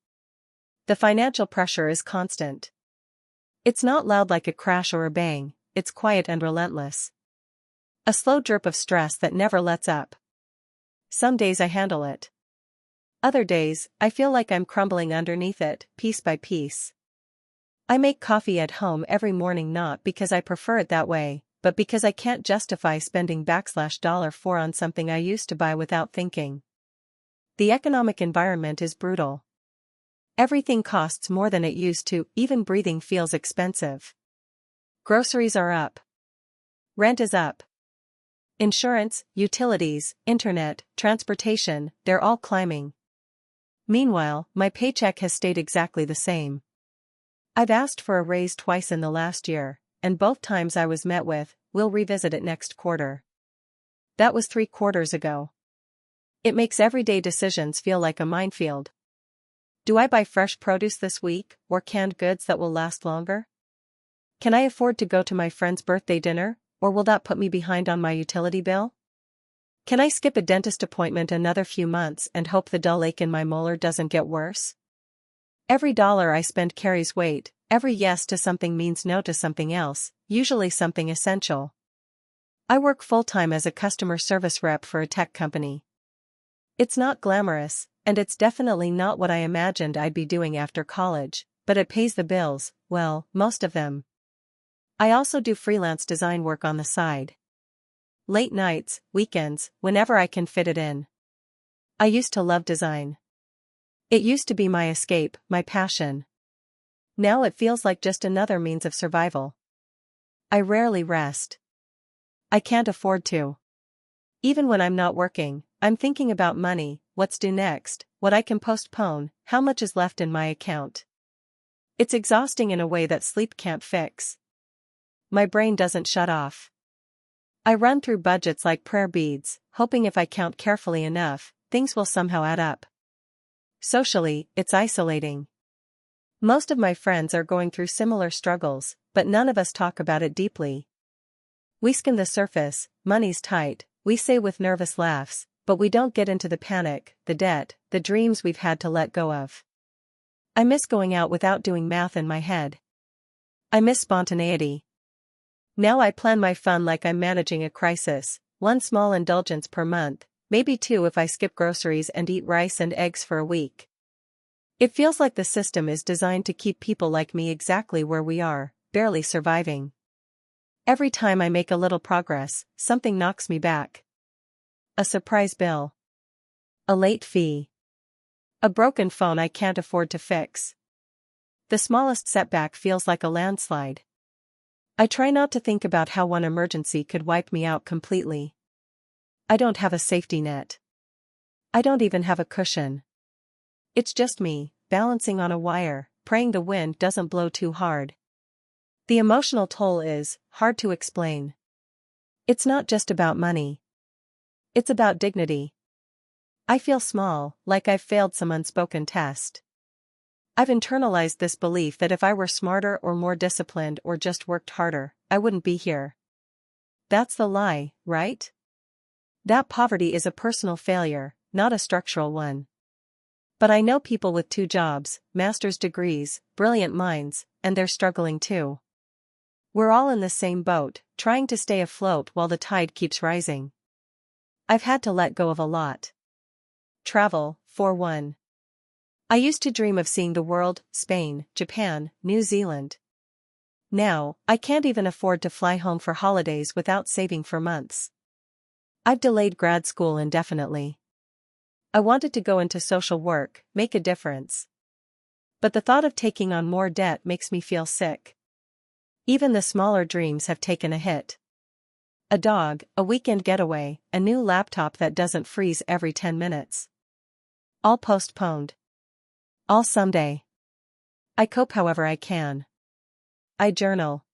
The financial pressure is constant. It's not loud like a crash or a bang, it's quiet and relentless. A slow drip of stress that never lets up. Some days I handle it. Other days, I feel like I'm crumbling underneath it, piece by piece. I make coffee at home every morning not because I prefer it that way, but because I can't justify spending $4 on something I used to buy without thinking. The economic environment is brutal. Everything costs more than it used to, even breathing feels expensive. Groceries are up. Rent is up. Insurance, utilities, internet, transportation, they're all climbing. Meanwhile, my paycheck has stayed exactly the same. I've asked for a raise twice in the last year, and both times I was met with, "We'll revisit it next quarter." That was 3 quarters ago. It makes everyday decisions feel like a minefield. Do I buy fresh produce this week, or canned goods that will last longer? Can I afford to go to my friend's birthday dinner, or will that put me behind on my utility bill? Can I skip a dentist appointment another few months and hope the dull ache in my molar doesn't get worse? Every dollar I spend carries weight, every yes to something means no to something else, usually something essential. I work full-time as a customer service rep for a tech company. It's not glamorous, and it's definitely not what I imagined I'd be doing after college, but it pays the bills, well, most of them. I also do freelance design work on the side. Late nights, weekends, whenever I can fit it in. I used to love design. It used to be my escape, my passion. Now it feels like just another means of survival. I rarely rest. I can't afford to. Even when I'm not working, I'm thinking about money, what's due next, what I can postpone, how much is left in my account. It's exhausting in a way that sleep can't fix. My brain doesn't shut off. I run through budgets like prayer beads, hoping if I count carefully enough, things will somehow add up. Socially, it's isolating. Most of my friends are going through similar struggles, but none of us talk about it deeply. We skim the surface, money's tight, we say with nervous laughs, but we don't get into the panic, the debt, the dreams we've had to let go of. I miss going out without doing math in my head. I miss spontaneity. Now I plan my fun like I'm managing a crisis, one small indulgence per month, maybe two if I skip groceries and eat rice and eggs for a week. It feels like the system is designed to keep people like me exactly where we are, barely surviving. Every time I make a little progress, something knocks me back. A surprise bill. A late fee. A broken phone I can't afford to fix. The smallest setback feels like a landslide. I try not to think about how one emergency could wipe me out completely. I don't have a safety net. I don't even have a cushion. It's just me, balancing on a wire, praying the wind doesn't blow too hard. The emotional toll is hard to explain. It's not just about money. It's about dignity. I feel small, like I've failed some unspoken test. I've internalized this belief that if I were smarter or more disciplined or just worked harder, I wouldn't be here. That's the lie, right? That poverty is a personal failure, not a structural one. But I know people with 2 jobs, master's degrees, brilliant minds, and they're struggling too. We're all in the same boat, trying to stay afloat while the tide keeps rising. I've had to let go of a lot. Travel, for one. I used to dream of seeing the world, Spain, Japan, New Zealand. Now, I can't even afford to fly home for holidays without saving for months. I've delayed grad school indefinitely. I wanted to go into social work, make a difference. But the thought of taking on more debt makes me feel sick. Even the smaller dreams have taken a hit. A dog, a weekend getaway, a new laptop that doesn't freeze every 10 minutes. All postponed. All someday. I cope however I can. I journal.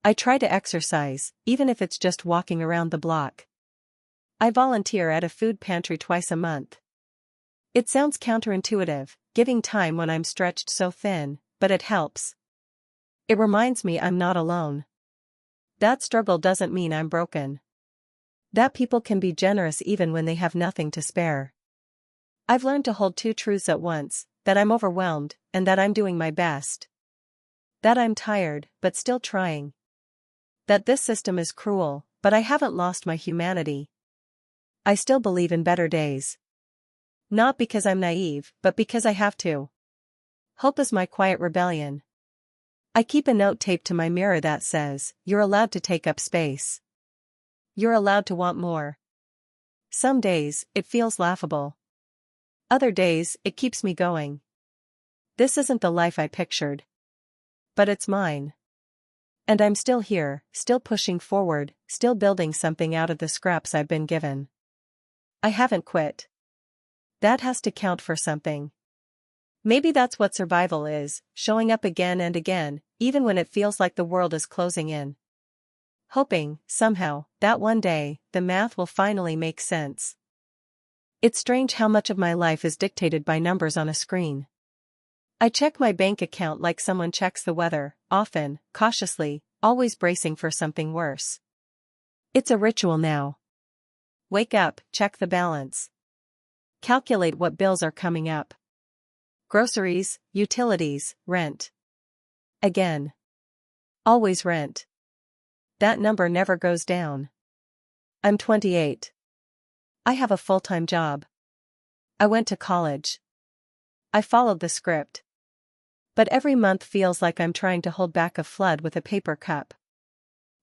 I try to exercise, even if it's just walking around the block. I volunteer at a food pantry twice a month. It sounds counterintuitive, giving time when I'm stretched so thin, but it helps. It reminds me I'm not alone. That struggle doesn't mean I'm broken. That people can be generous even when they have nothing to spare. I've learned to hold 2 truths at once, that I'm overwhelmed, and that I'm doing my best. That I'm tired, but still trying. That this system is cruel, but I haven't lost my humanity. I still believe in better days. Not because I'm naive, but because I have to. Hope is my quiet rebellion. I keep a note taped to my mirror that says, "You're allowed to take up space. You're allowed to want more." Some days, it feels laughable. Other days, it keeps me going. This isn't the life I pictured. But it's mine. And I'm still here, still pushing forward, still building something out of the scraps I've been given. I haven't quit. That has to count for something. Maybe that's what survival is, showing up again and again, even when it feels like the world is closing in. Hoping, somehow, that one day, the math will finally make sense. It's strange how much of my life is dictated by numbers on a screen. I check my bank account like someone checks the weather, often, cautiously, always bracing for something worse. It's a ritual now. Wake up, check the balance. Calculate what bills are coming up. Groceries, utilities, rent. Again. Always rent. That number never goes down. I'm 28. I have a full-time job. I went to college. I followed the script. But every month feels like I'm trying to hold back a flood with a paper cup.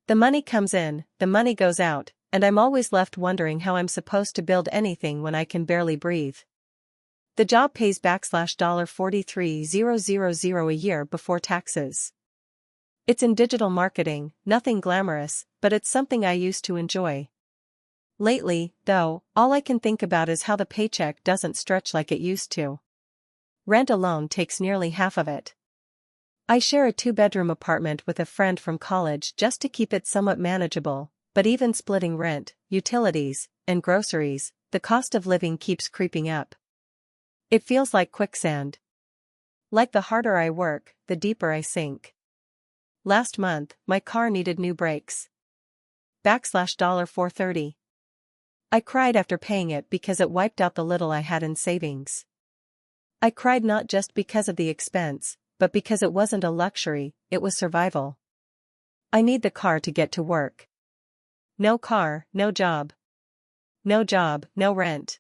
The money comes in, the money goes out, and I'm always left wondering how I'm supposed to build anything when I can barely breathe. The job pays $43,000 a year before taxes. It's in digital marketing, nothing glamorous, but it's something I used to enjoy. Lately, though, all I can think about is how the paycheck doesn't stretch like it used to. Rent alone takes nearly half of it. I share a 2-bedroom apartment with a friend from college just to keep it somewhat manageable, but even splitting rent, utilities, and groceries, the cost of living keeps creeping up. It feels like quicksand. Like the harder I work, the deeper I sink. Last month, my car needed new brakes. $430. I cried after paying it because it wiped out the little I had in savings. I cried not just because of the expense, but because it wasn't a luxury, it was survival. I need the car to get to work. No car, no job. No job, no rent.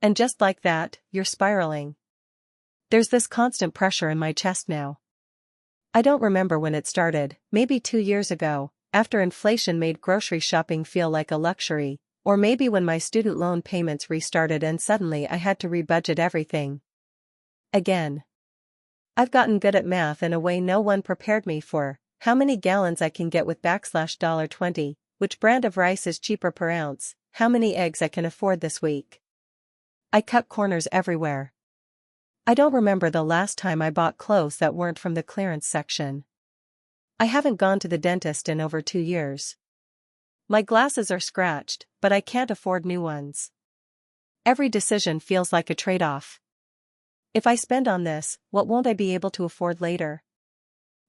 And just like that, you're spiraling. There's this constant pressure in my chest now. I don't remember when it started, maybe 2 years ago, after inflation made grocery shopping feel like a luxury, or maybe when my student loan payments restarted and suddenly I had to rebudget everything. Again. I've gotten good at math in a way no one prepared me for, how many gallons I can get with $20, which brand of rice is cheaper per ounce, how many eggs I can afford this week. I cut corners everywhere. I don't remember the last time I bought clothes that weren't from the clearance section. I haven't gone to the dentist in over 2 years. My glasses are scratched, but I can't afford new ones. Every decision feels like a trade-off. If I spend on this, what won't I be able to afford later?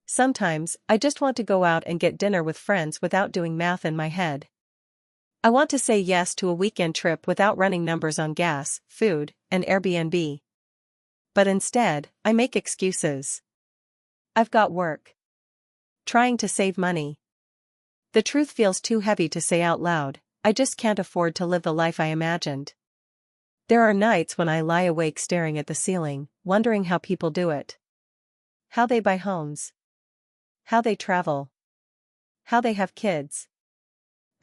Sometimes, I just want to go out and get dinner with friends without doing math in my head. I want to say yes to a weekend trip without running numbers on gas, food, and Airbnb. But instead, I make excuses. I've got work. Trying to save money. The truth feels too heavy to say out loud, I just can't afford to live the life I imagined. There are nights when I lie awake staring at the ceiling, wondering how people do it. How they buy homes. How they travel. How they have kids.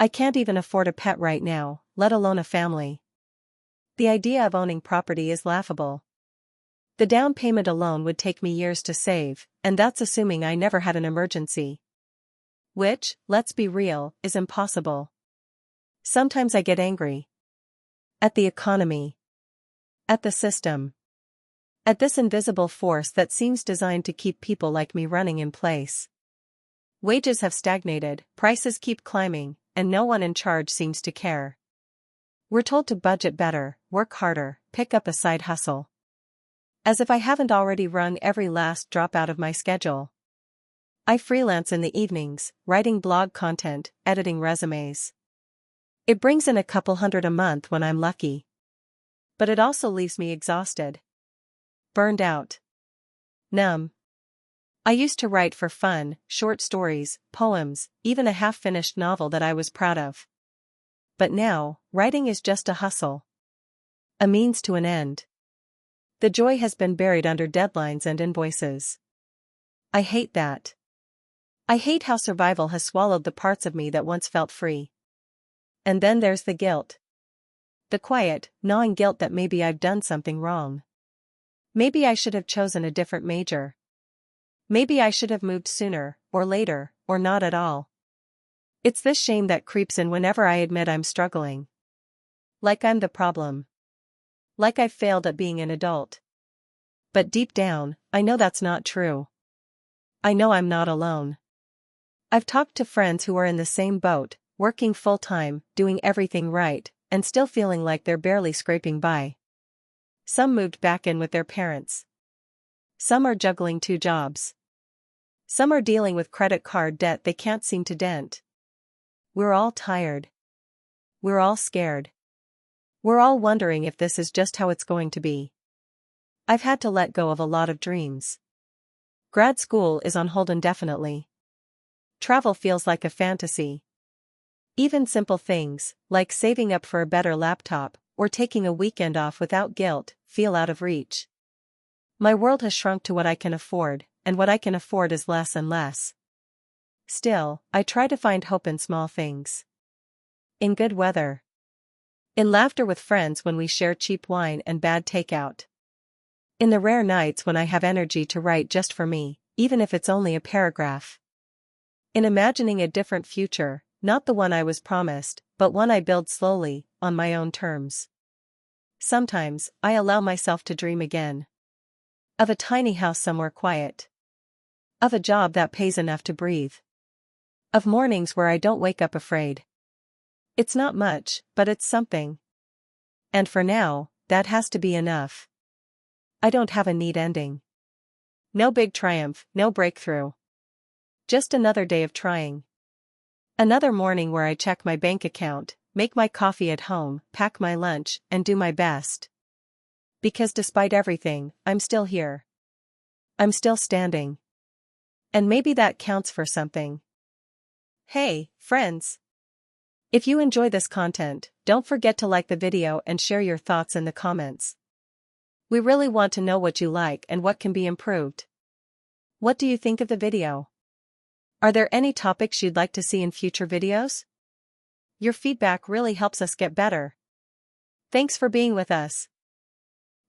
I can't even afford a pet right now, let alone a family. The idea of owning property is laughable. The down payment alone would take me years to save, and that's assuming I never had an emergency. Which, let's be real, is impossible. Sometimes I get angry. At the economy. At the system. At this invisible force that seems designed to keep people like me running in place. Wages have stagnated, prices keep climbing, and no one in charge seems to care. We're told to budget better, work harder, pick up a side hustle. As if I haven't already wrung every last drop out of my schedule. I freelance in the evenings, writing blog content, editing resumes. It brings in a couple hundred a month when I'm lucky. But it also leaves me exhausted. Burned out. Numb. I used to write for fun, short stories, poems, even a half-finished novel that I was proud of. But now, writing is just a hustle. A means to an end. The joy has been buried under deadlines and invoices. I hate that. I hate how survival has swallowed the parts of me that once felt free. And then there's the guilt. The quiet, gnawing guilt that maybe I've done something wrong. Maybe I should have chosen a different major. Maybe I should have moved sooner, or later, or not at all. It's this shame that creeps in whenever I admit I'm struggling. Like I'm the problem. Like I've failed at being an adult. But deep down, I know that's not true. I know I'm not alone. I've talked to friends who are in the same boat, working full-time, doing everything right, and still feeling like they're barely scraping by. Some moved back in with their parents. Some are juggling 2 jobs. Some are dealing with credit card debt they can't seem to dent. We're all tired. We're all scared. We're all wondering if this is just how it's going to be. I've had to let go of a lot of dreams. Grad school is on hold indefinitely. Travel feels like a fantasy. Even simple things, like saving up for a better laptop, or taking a weekend off without guilt, feel out of reach. My world has shrunk to what I can afford, and what I can afford is less and less. Still, I try to find hope in small things. In good weather. In laughter with friends when we share cheap wine and bad takeout. In the rare nights when I have energy to write just for me, even if it's only a paragraph. In imagining a different future, not the one I was promised, but one I build slowly, on my own terms. Sometimes, I allow myself to dream again. Of a tiny house somewhere quiet. Of a job that pays enough to breathe. Of mornings where I don't wake up afraid. It's not much, but it's something. And for now, that has to be enough. I don't have a neat ending. No big triumph, no breakthrough. Just another day of trying. Another morning where I check my bank account, make my coffee at home, pack my lunch, and do my best. Because despite everything, I'm still here. I'm still standing. And maybe that counts for something. Hey, friends! If you enjoy this content, don't forget to like the video and share your thoughts in the comments. We really want to know what you like and what can be improved. What do you think of the video? Are there any topics you'd like to see in future videos? Your feedback really helps us get better. Thanks for being with us.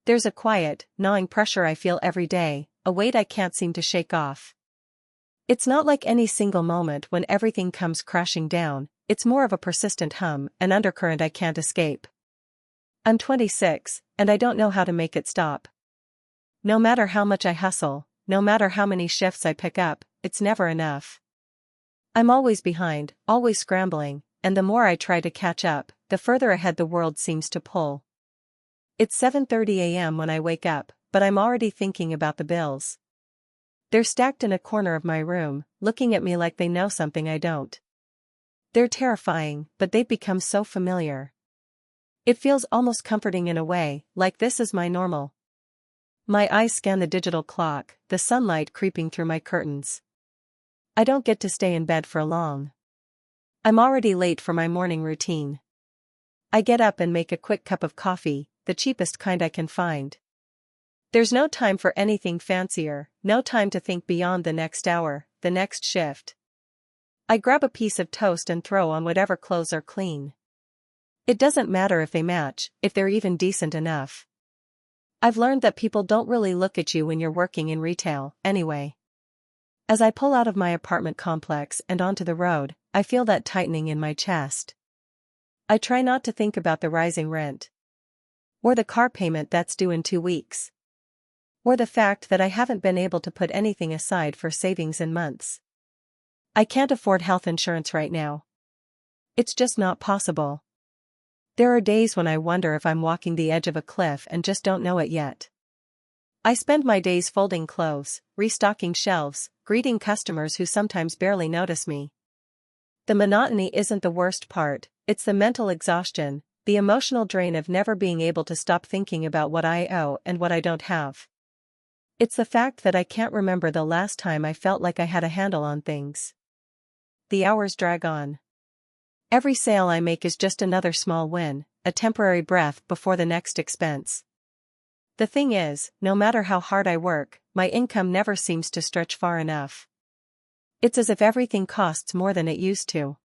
There's a quiet, gnawing pressure I feel every day, a weight I can't seem to shake off. It's not like any single moment when everything comes crashing down, it's more of a persistent hum, an undercurrent I can't escape. I'm 26, and I don't know how to make it stop. No matter how much I hustle, no matter how many shifts I pick up, it's never enough. I'm always behind, always scrambling, and the more I try to catch up, the further ahead the world seems to pull. It's 7:30 a.m. when I wake up, but I'm already thinking about the bills. They're stacked in a corner of my room, looking at me like they know something I don't. They're terrifying, but they've become so familiar. It feels almost comforting in a way, like this is my normal. My eyes scan the digital clock, the sunlight creeping through my curtains. I don't get to stay in bed for long. I'm already late for my morning routine. I get up and make a quick cup of coffee, the cheapest kind I can find. There's no time for anything fancier, no time to think beyond the next hour, the next shift. I grab a piece of toast and throw on whatever clothes are clean. It doesn't matter if they match, if they're even decent enough. I've learned that people don't really look at you when you're working in retail, anyway. As I pull out of my apartment complex and onto the road, I feel that tightening in my chest. I try not to think about the rising rent. Or the car payment that's due in 2 weeks. Or the fact that I haven't been able to put anything aside for savings in months. I can't afford health insurance right now. It's just not possible. There are days when I wonder if I'm walking the edge of a cliff and just don't know it yet. I spend my days folding clothes, restocking shelves, greeting customers who sometimes barely notice me. The monotony isn't the worst part, it's the mental exhaustion, the emotional drain of never being able to stop thinking about what I owe and what I don't have. It's the fact that I can't remember the last time I felt like I had a handle on things. The hours drag on. Every sale I make is just another small win, a temporary breath before the next expense. The thing is, no matter how hard I work, my income never seems to stretch far enough. It's as if everything costs more than it used to.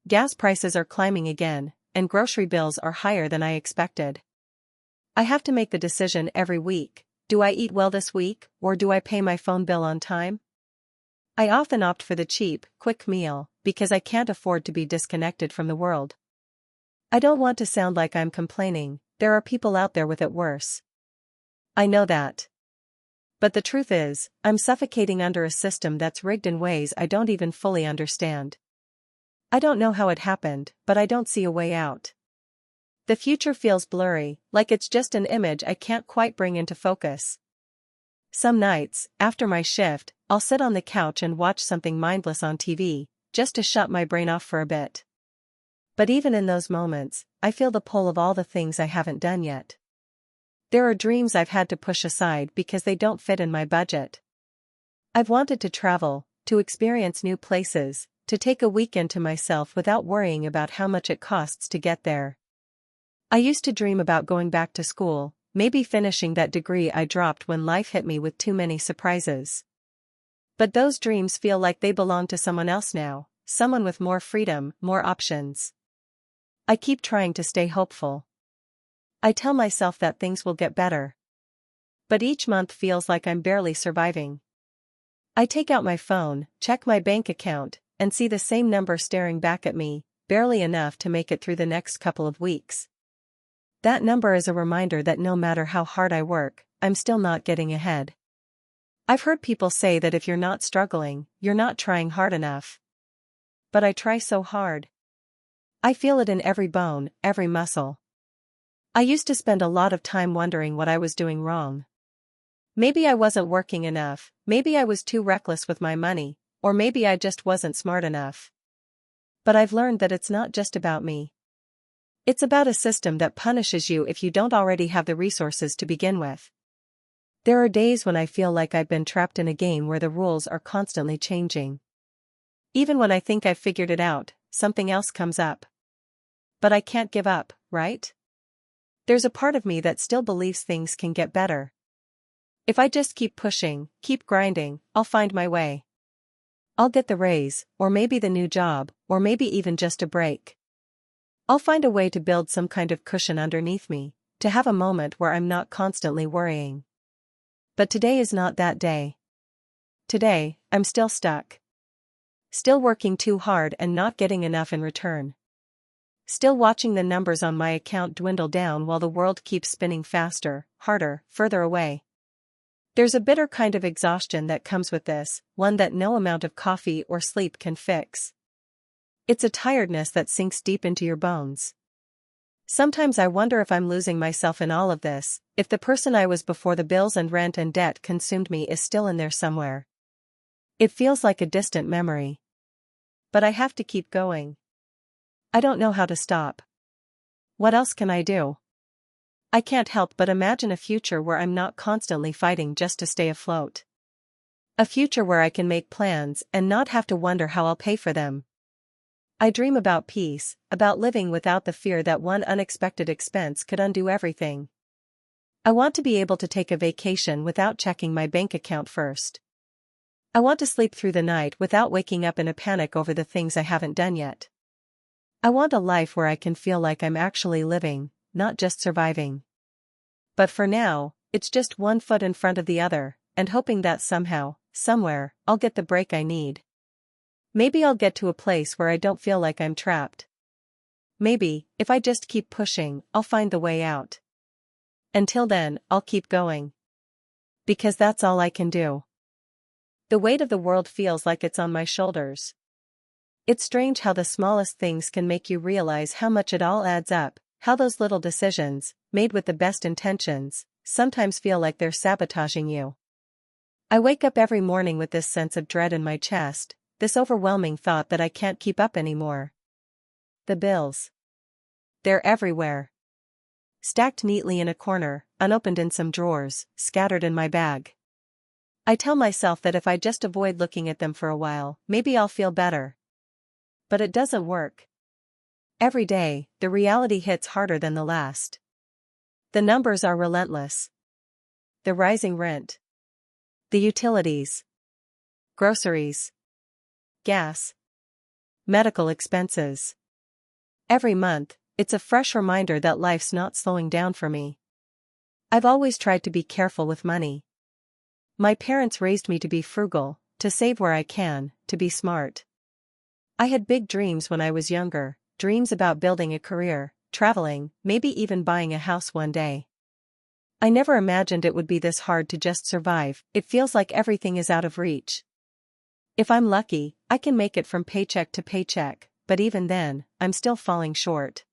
Gas prices are climbing again, and grocery bills are higher than I expected. I have to make the decision every week: do I eat well this week, or do I pay my phone bill on time? I often opt for the cheap, quick meal, because I can't afford to be disconnected from the world. I don't want to sound like I'm complaining, there are people out there with it worse. I know that. But the truth is, I'm suffocating under a system that's rigged in ways I don't even fully understand. I don't know how it happened, but I don't see a way out. The future feels blurry, like it's just an image I can't quite bring into focus. Some nights, after my shift, I'll sit on the couch and watch something mindless on TV, just to shut my brain off for a bit. But even in those moments, I feel the pull of all the things I haven't done yet. There are dreams I've had to push aside because they don't fit in my budget. I've wanted to travel, to experience new places, to take a weekend to myself without worrying about how much it costs to get there. I used to dream about going back to school, maybe finishing that degree I dropped when life hit me with too many surprises. But those dreams feel like they belong to someone else now, someone with more freedom, more options. I keep trying to stay hopeful. I tell myself that things will get better. But each month feels like I'm barely surviving. I take out my phone, check my bank account, and see the same number staring back at me, barely enough to make it through the next couple of weeks. That number is a reminder that no matter how hard I work, I'm still not getting ahead. I've heard people say that if you're not struggling, you're not trying hard enough. But I try so hard. I feel it in every bone, every muscle. I used to spend a lot of time wondering what I was doing wrong. Maybe I wasn't working enough, maybe I was too reckless with my money, or maybe I just wasn't smart enough. But I've learned that it's not just about me. It's about a system that punishes you if you don't already have the resources to begin with. There are days when I feel like I've been trapped in a game where the rules are constantly changing. Even when I think I've figured it out, something else comes up. But I can't give up, right? There's a part of me that still believes things can get better. If I just keep pushing, keep grinding, I'll find my way. I'll get the raise, or maybe the new job, or maybe even just a break. I'll find a way to build some kind of cushion underneath me, to have a moment where I'm not constantly worrying. But today is not that day. Today, I'm still stuck. Still working too hard and not getting enough in return. Still watching the numbers on my account dwindle down while the world keeps spinning faster, harder, further away. There's a bitter kind of exhaustion that comes with this, one that no amount of coffee or sleep can fix. It's a tiredness that sinks deep into your bones. Sometimes I wonder if I'm losing myself in all of this, if the person I was before the bills and rent and debt consumed me is still in there somewhere. It feels like a distant memory. But I have to keep going. I don't know how to stop. What else can I do? I can't help but imagine a future where I'm not constantly fighting just to stay afloat. A future where I can make plans and not have to wonder how I'll pay for them. I dream about peace, about living without the fear that one unexpected expense could undo everything. I want to be able to take a vacation without checking my bank account first. I want to sleep through the night without waking up in a panic over the things I haven't done yet. I want a life where I can feel like I'm actually living, not just surviving. But for now, it's just one foot in front of the other, and hoping that somehow, somewhere, I'll get the break I need. Maybe I'll get to a place where I don't feel like I'm trapped. Maybe, if I just keep pushing, I'll find the way out. Until then, I'll keep going. Because that's all I can do. The weight of the world feels like it's on my shoulders. It's strange how the smallest things can make you realize how much it all adds up, how those little decisions, made with the best intentions, sometimes feel like they're sabotaging you. I wake up every morning with this sense of dread in my chest, this overwhelming thought that I can't keep up anymore. The bills. They're everywhere. Stacked neatly in a corner, unopened in some drawers, scattered in my bag. I tell myself that if I just avoid looking at them for a while, maybe I'll feel better. But it doesn't work. Every day, the reality hits harder than the last. The numbers are relentless. The rising rent. The utilities. Groceries. Gas. Medical expenses. Every month, it's a fresh reminder that life's not slowing down for me. I've always tried to be careful with money. My parents raised me to be frugal, to save where I can, to be smart. I had big dreams when I was younger, dreams about building a career, traveling, maybe even buying a house one day. I never imagined it would be this hard to just survive. It feels like everything is out of reach. If I'm lucky, I can make it from paycheck to paycheck, but even then, I'm still falling short.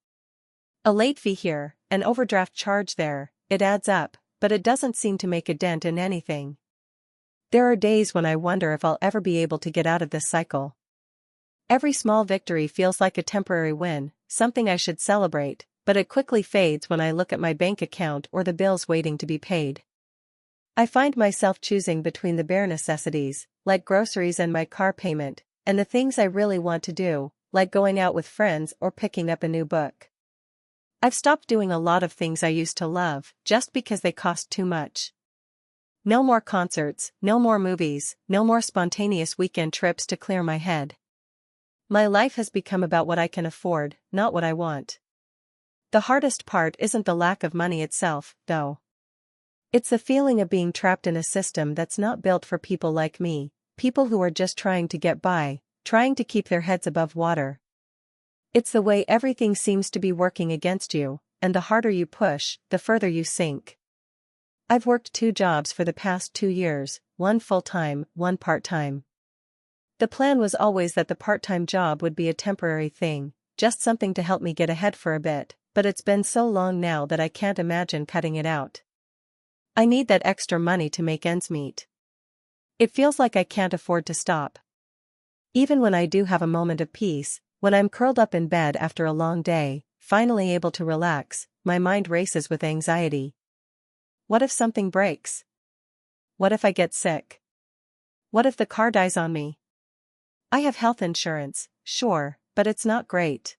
A late fee here, an overdraft charge there, it adds up, but it doesn't seem to make a dent in anything. There are days when I wonder if I'll ever be able to get out of this cycle. Every small victory feels like a temporary win, something I should celebrate, but it quickly fades when I look at my bank account or the bills waiting to be paid. I find myself choosing between the bare necessities, like groceries and my car payment, and the things I really want to do, like going out with friends or picking up a new book. I've stopped doing a lot of things I used to love, just because they cost too much. No more concerts, no more movies, no more spontaneous weekend trips to clear my head. My life has become about what I can afford, not what I want. The hardest part isn't the lack of money itself, though. It's the feeling of being trapped in a system that's not built for people like me, people who are just trying to get by, trying to keep their heads above water. It's the way everything seems to be working against you, and the harder you push, the further you sink. I've worked 2 jobs for the past 2 years, one full-time, one part-time. The plan was always that the part-time job would be a temporary thing, just something to help me get ahead for a bit, but it's been so long now that I can't imagine cutting it out. I need that extra money to make ends meet. It feels like I can't afford to stop. Even when I do have a moment of peace, when I'm curled up in bed after a long day, finally able to relax, my mind races with anxiety. What if something breaks? What if I get sick? What if the car dies on me? I have health insurance, sure, but it's not great.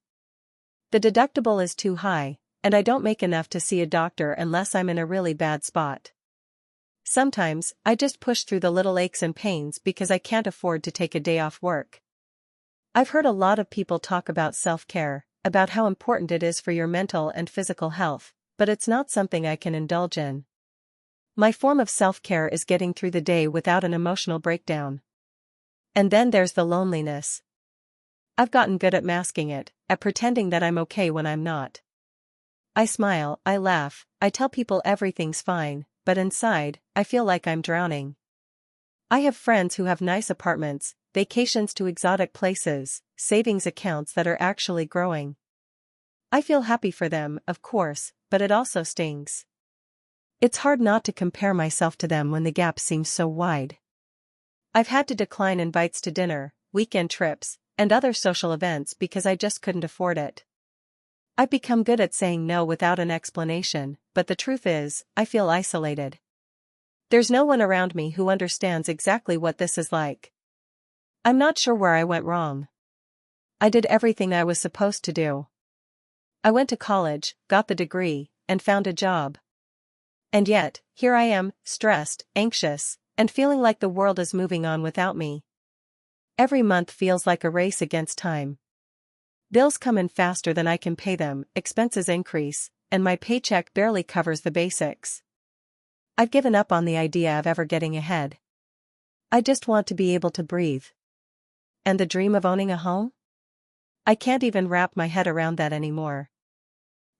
The deductible is too high, and I don't make enough to see a doctor unless I'm in a really bad spot. Sometimes, I just push through the little aches and pains because I can't afford to take a day off work. I've heard a lot of people talk about self-care, about how important it is for your mental and physical health, but it's not something I can indulge in. My form of self-care is getting through the day without an emotional breakdown. And then there's the loneliness. I've gotten good at masking it, at pretending that I'm okay when I'm not. I smile, I laugh, I tell people everything's fine, but inside, I feel like I'm drowning. I have friends who have nice apartments, vacations to exotic places, savings accounts that are actually growing. I feel happy for them, of course, but it also stings. It's hard not to compare myself to them when the gap seems so wide. I've had to decline invites to dinner, weekend trips, and other social events because I just couldn't afford it. I've become good at saying no without an explanation, but the truth is, I feel isolated. There's no one around me who understands exactly what this is like. I'm not sure where I went wrong. I did everything I was supposed to do. I went to college, got the degree, and found a job. And yet, here I am, stressed, anxious, and feeling like the world is moving on without me. Every month feels like a race against time. Bills come in faster than I can pay them, expenses increase, and my paycheck barely covers the basics. I've given up on the idea of ever getting ahead. I just want to be able to breathe. And the dream of owning a home? I can't even wrap my head around that anymore.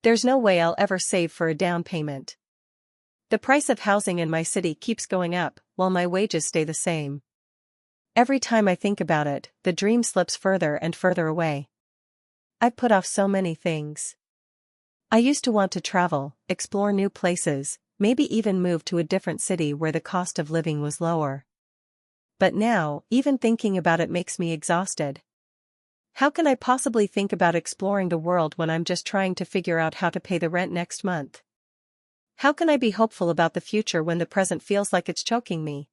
There's no way I'll ever save for a down payment. The price of housing in my city keeps going up, while my wages stay the same. Every time I think about it, the dream slips further and further away. I've put off so many things. I used to want to travel, explore new places, maybe even move to a different city where the cost of living was lower. But now, even thinking about it makes me exhausted. How can I possibly think about exploring the world when I'm just trying to figure out how to pay the rent next month? How can I be hopeful about the future when the present feels like it's choking me?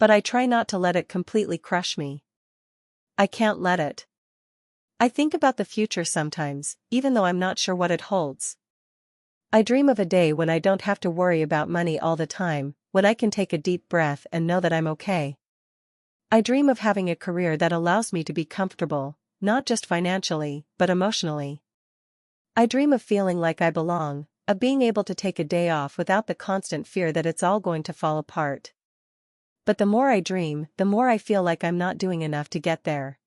But I try not to let it completely crush me. I can't let it. I think about the future sometimes, even though I'm not sure what it holds. I dream of a day when I don't have to worry about money all the time, when I can take a deep breath and know that I'm okay. I dream of having a career that allows me to be comfortable, not just financially, but emotionally. I dream of feeling like I belong, of being able to take a day off without the constant fear that it's all going to fall apart. But the more I dream, the more I feel like I'm not doing enough to get there.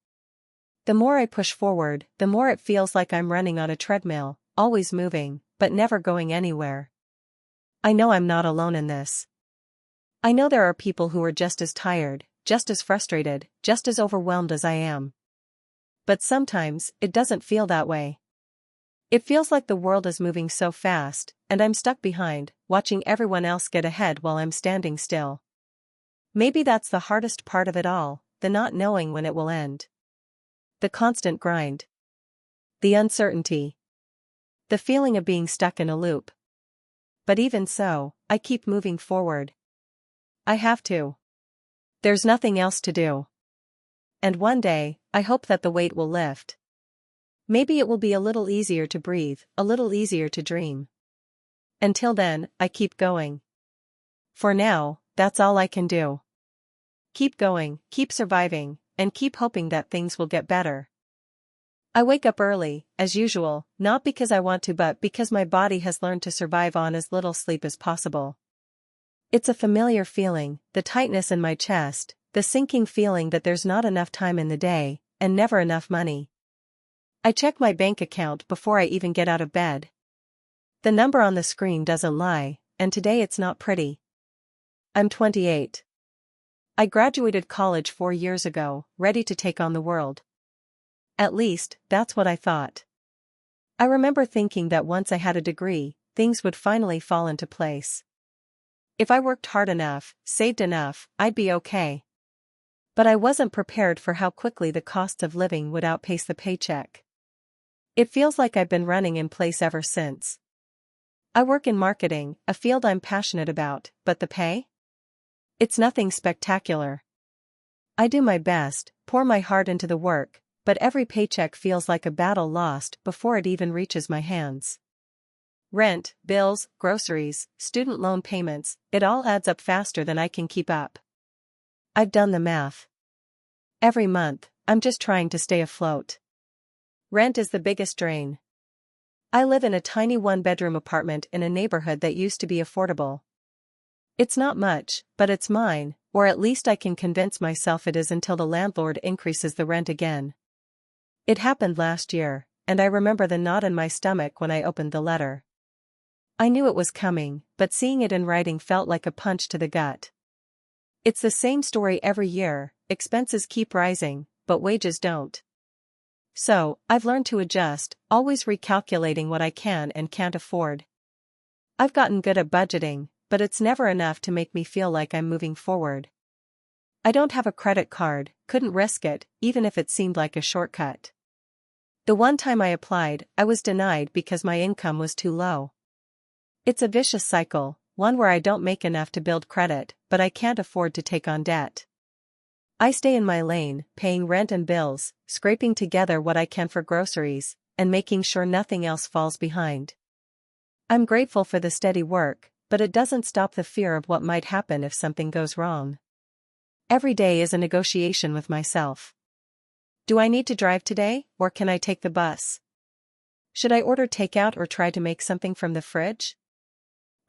The more I push forward, the more it feels like I'm running on a treadmill, always moving, but never going anywhere. I know I'm not alone in this. I know there are people who are just as tired, just as frustrated, just as overwhelmed as I am. But sometimes, it doesn't feel that way. It feels like the world is moving so fast, and I'm stuck behind, watching everyone else get ahead while I'm standing still. Maybe that's the hardest part of it all, the not knowing when it will end. The constant grind. The uncertainty. The feeling of being stuck in a loop. But even so, I keep moving forward. I have to. There's nothing else to do. And one day, I hope that the weight will lift. Maybe it will be a little easier to breathe, a little easier to dream. Until then, I keep going. For now, that's all I can do. Keep going, keep surviving, and keep hoping that things will get better. I wake up early, as usual, not because I want to but because my body has learned to survive on as little sleep as possible. It's a familiar feeling, the tightness in my chest, the sinking feeling that there's not enough time in the day, and never enough money. I check my bank account before I even get out of bed. The number on the screen doesn't lie, and today it's not pretty. I'm 28. I graduated college 4 years ago, ready to take on the world. At least, that's what I thought. I remember thinking that once I had a degree, things would finally fall into place. If I worked hard enough, saved enough, I'd be okay. But I wasn't prepared for how quickly the costs of living would outpace the paycheck. It feels like I've been running in place ever since. I work in marketing, a field I'm passionate about, but the pay? It's nothing spectacular. I do my best, pour my heart into the work, but every paycheck feels like a battle lost before it even reaches my hands. Rent, bills, groceries, student loan payments, it all adds up faster than I can keep up. I've done the math. Every month, I'm just trying to stay afloat. Rent is the biggest drain. I live in a tiny one-bedroom apartment in a neighborhood that used to be affordable. It's not much, but it's mine, or at least I can convince myself it is until the landlord increases the rent again. It happened last year, and I remember the knot in my stomach when I opened the letter. I knew it was coming, but seeing it in writing felt like a punch to the gut. It's the same story every year, expenses keep rising, but wages don't. So, I've learned to adjust, always recalculating what I can and can't afford. I've gotten good at budgeting, but it's never enough to make me feel like I'm moving forward. I don't have a credit card, couldn't risk it, even if it seemed like a shortcut. The one time I applied, I was denied because my income was too low. It's a vicious cycle, one where I don't make enough to build credit, but I can't afford to take on debt. I stay in my lane, paying rent and bills, scraping together what I can for groceries, and making sure nothing else falls behind. I'm grateful for the steady work, but it doesn't stop the fear of what might happen if something goes wrong. Every day is a negotiation with myself. Do I need to drive today, or can I take the bus? Should I order takeout or try to make something from the fridge?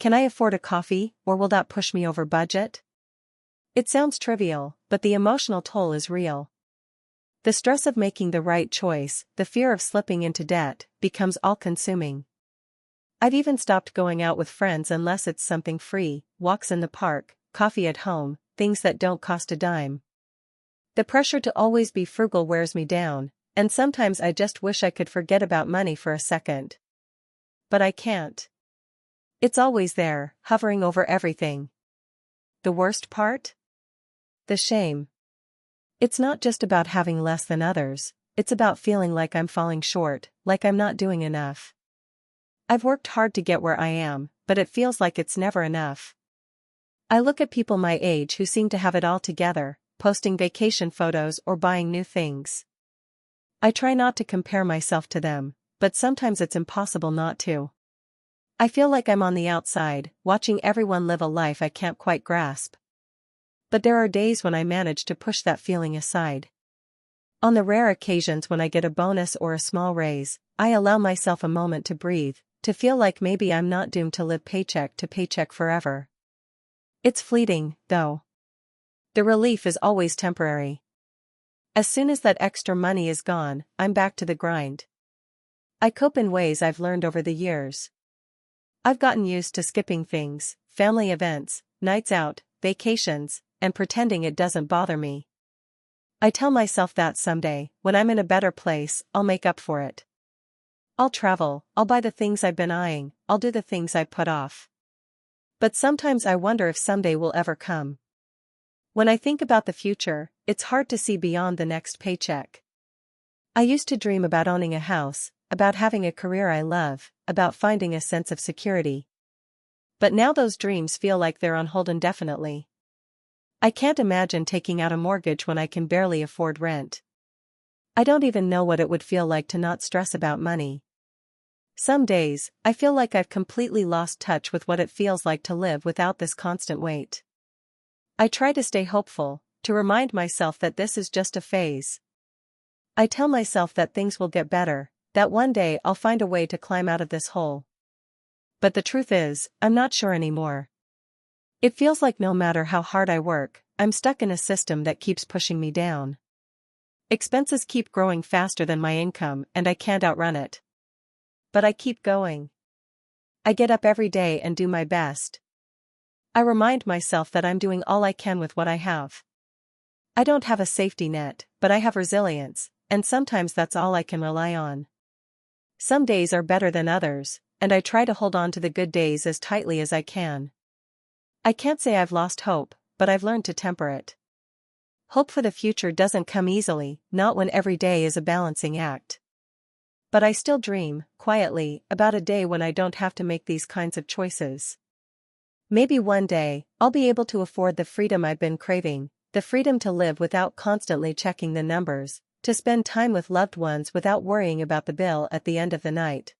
Can I afford a coffee, or will that push me over budget? It sounds trivial, but the emotional toll is real. The stress of making the right choice, the fear of slipping into debt, becomes all-consuming. I've even stopped going out with friends unless it's something free, walks in the park, coffee at home, things that don't cost a dime. The pressure to always be frugal wears me down, and sometimes I just wish I could forget about money for a second. But I can't. It's always there, hovering over everything. The worst part? The shame. It's not just about having less than others, it's about feeling like I'm falling short, like I'm not doing enough. I've worked hard to get where I am, but it feels like it's never enough. I look at people my age who seem to have it all together, posting vacation photos or buying new things. I try not to compare myself to them, but sometimes it's impossible not to. I feel like I'm on the outside, watching everyone live a life I can't quite grasp. But there are days when I manage to push that feeling aside. On the rare occasions when I get a bonus or a small raise, I allow myself a moment to breathe, to feel like maybe I'm not doomed to live paycheck to paycheck forever. It's fleeting, though. The relief is always temporary. As soon as that extra money is gone, I'm back to the grind. I cope in ways I've learned over the years. I've gotten used to skipping things, family events, nights out, vacations, and pretending it doesn't bother me. I tell myself that someday, when I'm in a better place, I'll make up for it. I'll travel, I'll buy the things I've been eyeing, I'll do the things I put off. But sometimes I wonder if someday will ever come. When I think about the future, it's hard to see beyond the next paycheck. I used to dream about owning a house, about having a career I love, about finding a sense of security. But now those dreams feel like they're on hold indefinitely. I can't imagine taking out a mortgage when I can barely afford rent. I don't even know what it would feel like to not stress about money. Some days, I feel like I've completely lost touch with what it feels like to live without this constant weight. I try to stay hopeful, to remind myself that this is just a phase. I tell myself that things will get better, that one day I'll find a way to climb out of this hole. But the truth is, I'm not sure anymore. It feels like no matter how hard I work, I'm stuck in a system that keeps pushing me down. Expenses keep growing faster than my income and I can't outrun it. But I keep going. I get up every day and do my best. I remind myself that I'm doing all I can with what I have. I don't have a safety net, but I have resilience, and sometimes that's all I can rely on. Some days are better than others, and I try to hold on to the good days as tightly as I can. I can't say I've lost hope, but I've learned to temper it. Hope for the future doesn't come easily, not when every day is a balancing act. But I still dream, quietly, about a day when I don't have to make these kinds of choices. Maybe one day, I'll be able to afford the freedom I've been craving, the freedom to live without constantly checking the numbers, to spend time with loved ones without worrying about the bill at the end of the night.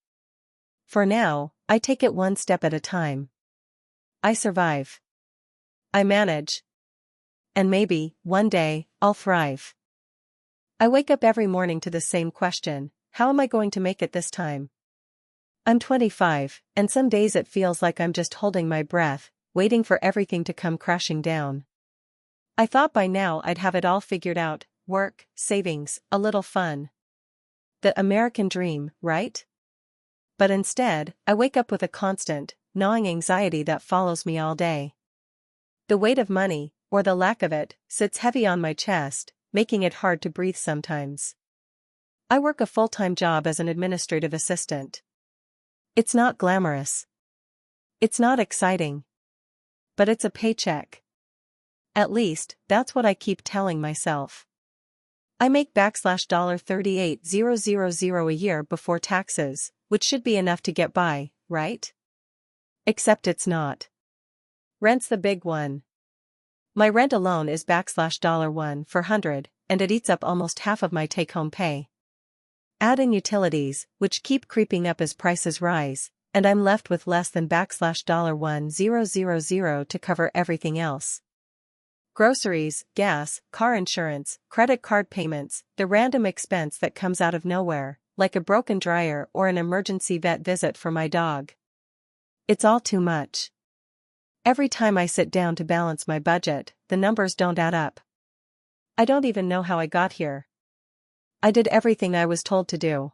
For now, I take it one step at a time. I survive. I manage. And maybe, one day, I'll thrive. I wake up every morning to the same question: how am I going to make it this time? I'm 25, and some days it feels like I'm just holding my breath, waiting for everything to come crashing down. I thought by now I'd have it all figured out: work, savings, a little fun. The American dream, right? But instead, I wake up with a constant, gnawing anxiety that follows me all day. The weight of money, or the lack of it, sits heavy on my chest, making it hard to breathe sometimes. I work a full-time job as an administrative assistant. It's not glamorous. It's not exciting. But it's a paycheck. At least, that's what I keep telling myself. I make $38,000 a year before taxes, which should be enough to get by, right? Except it's not. Rent's the big one. My rent alone is $1,400, and it eats up almost half of my take-home pay. Add in utilities, which keep creeping up as prices rise, and I'm left with less than $1,000 to cover everything else. Groceries, gas, car insurance, credit card payments, the random expense that comes out of nowhere, like a broken dryer or an emergency vet visit for my dog. It's all too much. Every time I sit down to balance my budget, the numbers don't add up. I don't even know how I got here. I did everything I was told to do.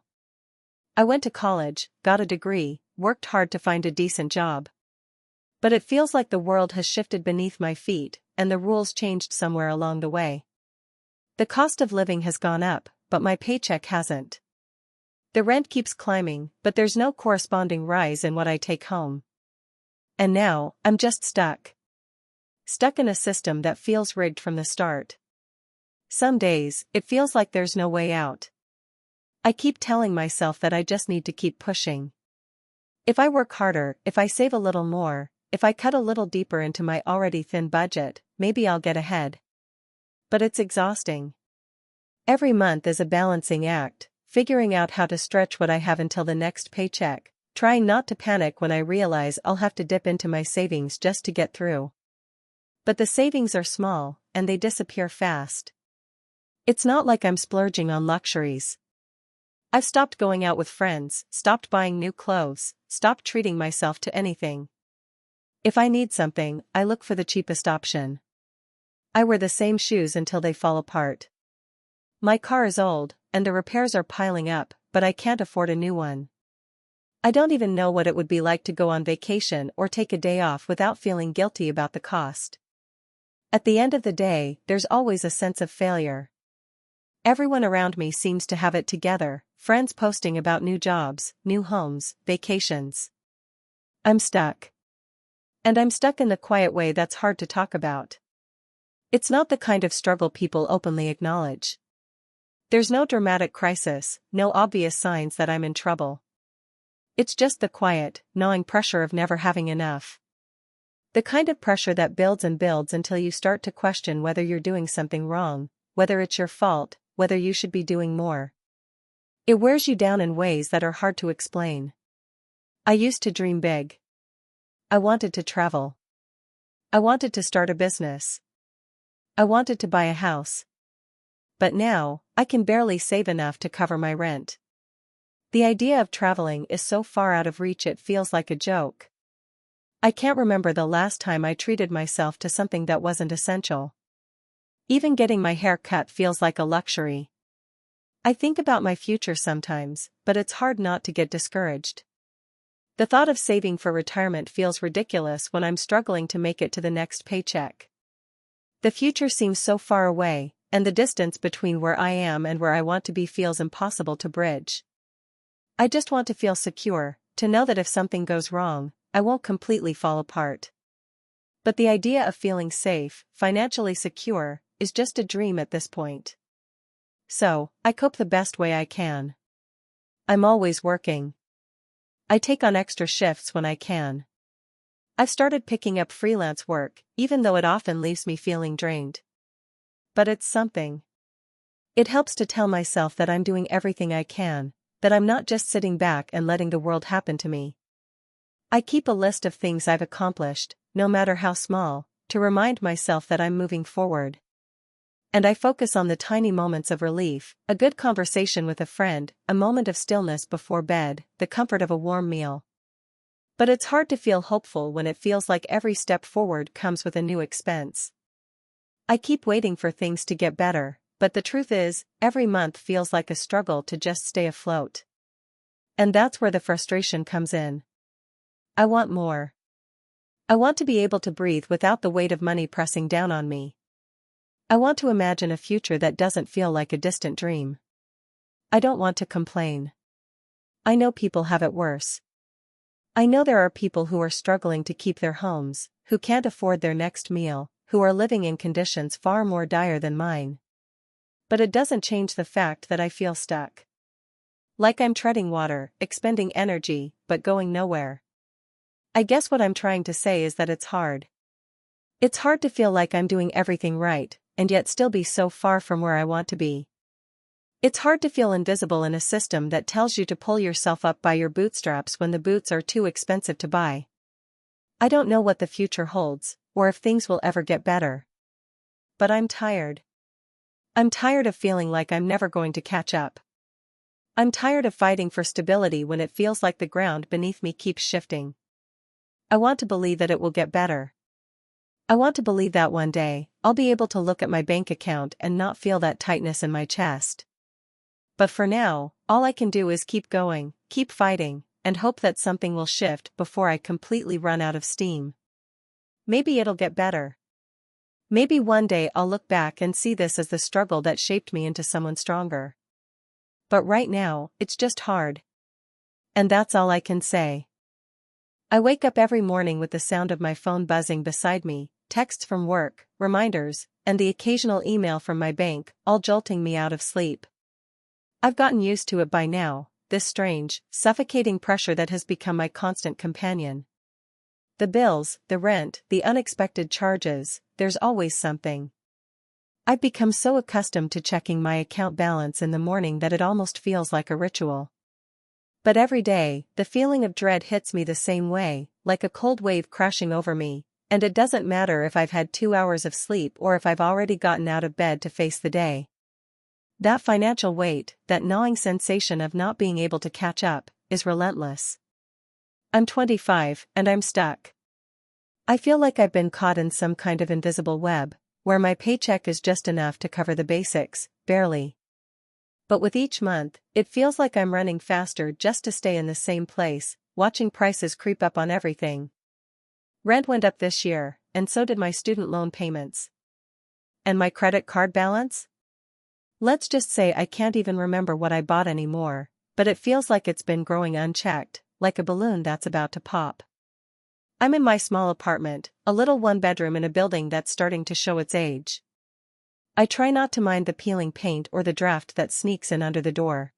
I went to college, got a degree, worked hard to find a decent job. But it feels like the world has shifted beneath my feet, and the rules changed somewhere along the way. The cost of living has gone up, but my paycheck hasn't. The rent keeps climbing, but there's no corresponding rise in what I take home. And now, I'm just stuck. Stuck in a system that feels rigged from the start. Some days, it feels like there's no way out. I keep telling myself that I just need to keep pushing. If I work harder, if I save a little more, if I cut a little deeper into my already thin budget, maybe I'll get ahead. But it's exhausting. Every month is a balancing act, figuring out how to stretch what I have until the next paycheck, trying not to panic when I realize I'll have to dip into my savings just to get through. But the savings are small, and they disappear fast. It's not like I'm splurging on luxuries. I've stopped going out with friends, stopped buying new clothes, stopped treating myself to anything. If I need something, I look for the cheapest option. I wear the same shoes until they fall apart. My car is old, and the repairs are piling up, but I can't afford a new one. I don't even know what it would be like to go on vacation or take a day off without feeling guilty about the cost. At the end of the day, there's always a sense of failure. Everyone around me seems to have it together, friends posting about new jobs, new homes, vacations. I'm stuck. And I'm stuck in the quiet way that's hard to talk about. It's not the kind of struggle people openly acknowledge. There's no dramatic crisis, no obvious signs that I'm in trouble. It's just the quiet, gnawing pressure of never having enough. The kind of pressure that builds and builds until you start to question whether you're doing something wrong, whether it's your fault, whether you should be doing more. It wears you down in ways that are hard to explain. I used to dream big. I wanted to travel. I wanted to start a business. I wanted to buy a house. But now, I can barely save enough to cover my rent. The idea of traveling is so far out of reach it feels like a joke. I can't remember the last time I treated myself to something that wasn't essential. Even getting my hair cut feels like a luxury. I think about my future sometimes, but it's hard not to get discouraged. The thought of saving for retirement feels ridiculous when I'm struggling to make it to the next paycheck. The future seems so far away, and the distance between where I am and where I want to be feels impossible to bridge. I just want to feel secure, to know that if something goes wrong, I won't completely fall apart. But the idea of feeling safe, financially secure, is just a dream at this point. So, I cope the best way I can. I'm always working. I take on extra shifts when I can. I've started picking up freelance work, even though it often leaves me feeling drained. But it's something. It helps to tell myself that I'm doing everything I can, that I'm not just sitting back and letting the world happen to me. I keep a list of things I've accomplished, no matter how small, to remind myself that I'm moving forward. And I focus on the tiny moments of relief, a good conversation with a friend, a moment of stillness before bed, the comfort of a warm meal. But it's hard to feel hopeful when it feels like every step forward comes with a new expense. I keep waiting for things to get better, but the truth is, every month feels like a struggle to just stay afloat. And that's where the frustration comes in. I want more. I want to be able to breathe without the weight of money pressing down on me. I want to imagine a future that doesn't feel like a distant dream. I don't want to complain. I know people have it worse. I know there are people who are struggling to keep their homes, who can't afford their next meal, who are living in conditions far more dire than mine. But it doesn't change the fact that I feel stuck. Like I'm treading water, expending energy, but going nowhere. I guess what I'm trying to say is that it's hard. It's hard to feel like I'm doing everything right, and yet still be so far from where I want to be. It's hard to feel invisible in a system that tells you to pull yourself up by your bootstraps when the boots are too expensive to buy. I don't know what the future holds, or if things will ever get better. But I'm tired. I'm tired of feeling like I'm never going to catch up. I'm tired of fighting for stability when it feels like the ground beneath me keeps shifting. I want to believe that it will get better. I want to believe that one day, I'll be able to look at my bank account and not feel that tightness in my chest. But for now, all I can do is keep going, keep fighting, and hope that something will shift before I completely run out of steam. Maybe it'll get better. Maybe one day I'll look back and see this as the struggle that shaped me into someone stronger. But right now, it's just hard. And that's all I can say. I wake up every morning with the sound of my phone buzzing beside me, texts from work, reminders, and the occasional email from my bank, all jolting me out of sleep. I've gotten used to it by now, this strange, suffocating pressure that has become my constant companion. The bills, the rent, the unexpected charges, there's always something. I've become so accustomed to checking my account balance in the morning that it almost feels like a ritual. But every day, the feeling of dread hits me the same way, like a cold wave crashing over me, and it doesn't matter if I've had 2 hours of sleep or if I've already gotten out of bed to face the day. That financial weight, that gnawing sensation of not being able to catch up, is relentless. I'm 25, and I'm stuck. I feel like I've been caught in some kind of invisible web, where my paycheck is just enough to cover the basics, barely. But with each month, it feels like I'm running faster just to stay in the same place, watching prices creep up on everything. Rent went up this year, and so did my student loan payments. And my credit card balance? Let's just say I can't even remember what I bought anymore, but it feels like it's been growing unchecked, like a balloon that's about to pop. I'm in my small apartment, a little one-bedroom in a building that's starting to show its age. I try not to mind the peeling paint or the draft that sneaks in under the door.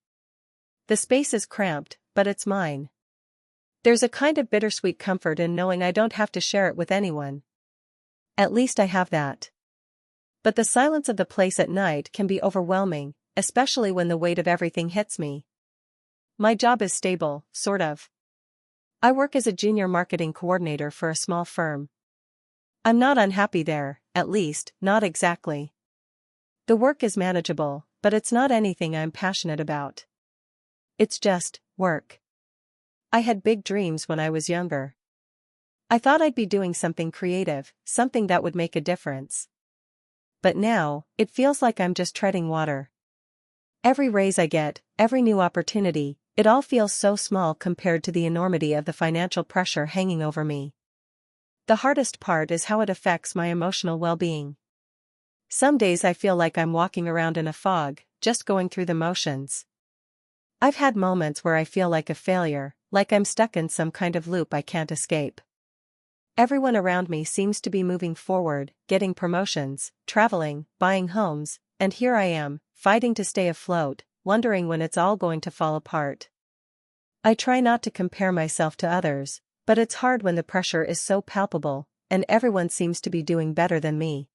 The space is cramped, but it's mine. There's a kind of bittersweet comfort in knowing I don't have to share it with anyone. At least I have that. But the silence of the place at night can be overwhelming, especially when the weight of everything hits me. My job is stable, sort of. I work as a junior marketing coordinator for a small firm. I'm not unhappy there, at least, not exactly. The work is manageable, but it's not anything I'm passionate about. It's just work. I had big dreams when I was younger. I thought I'd be doing something creative, something that would make a difference. But now, it feels like I'm just treading water. Every raise I get, every new opportunity, it all feels so small compared to the enormity of the financial pressure hanging over me. The hardest part is how it affects my emotional well-being. Some days I feel like I'm walking around in a fog, just going through the motions. I've had moments where I feel like a failure, like I'm stuck in some kind of loop I can't escape. Everyone around me seems to be moving forward, getting promotions, traveling, buying homes, and here I am, fighting to stay afloat, wondering when it's all going to fall apart. I try not to compare myself to others, but it's hard when the pressure is so palpable, and everyone seems to be doing better than me.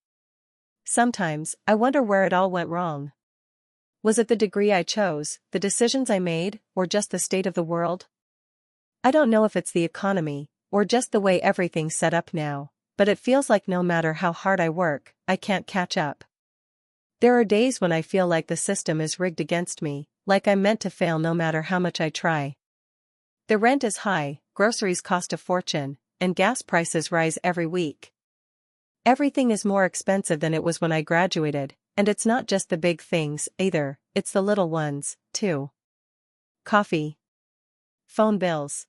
Sometimes, I wonder where it all went wrong. Was it the degree I chose, the decisions I made, or just the state of the world? I don't know if it's the economy, or just the way everything's set up now, but it feels like no matter how hard I work, I can't catch up. There are days when I feel like the system is rigged against me, like I'm meant to fail no matter how much I try. The rent is high, groceries cost a fortune, and gas prices rise every week. Everything is more expensive than it was when I graduated, and it's not just the big things, either, it's the little ones, too. Coffee. Phone bills.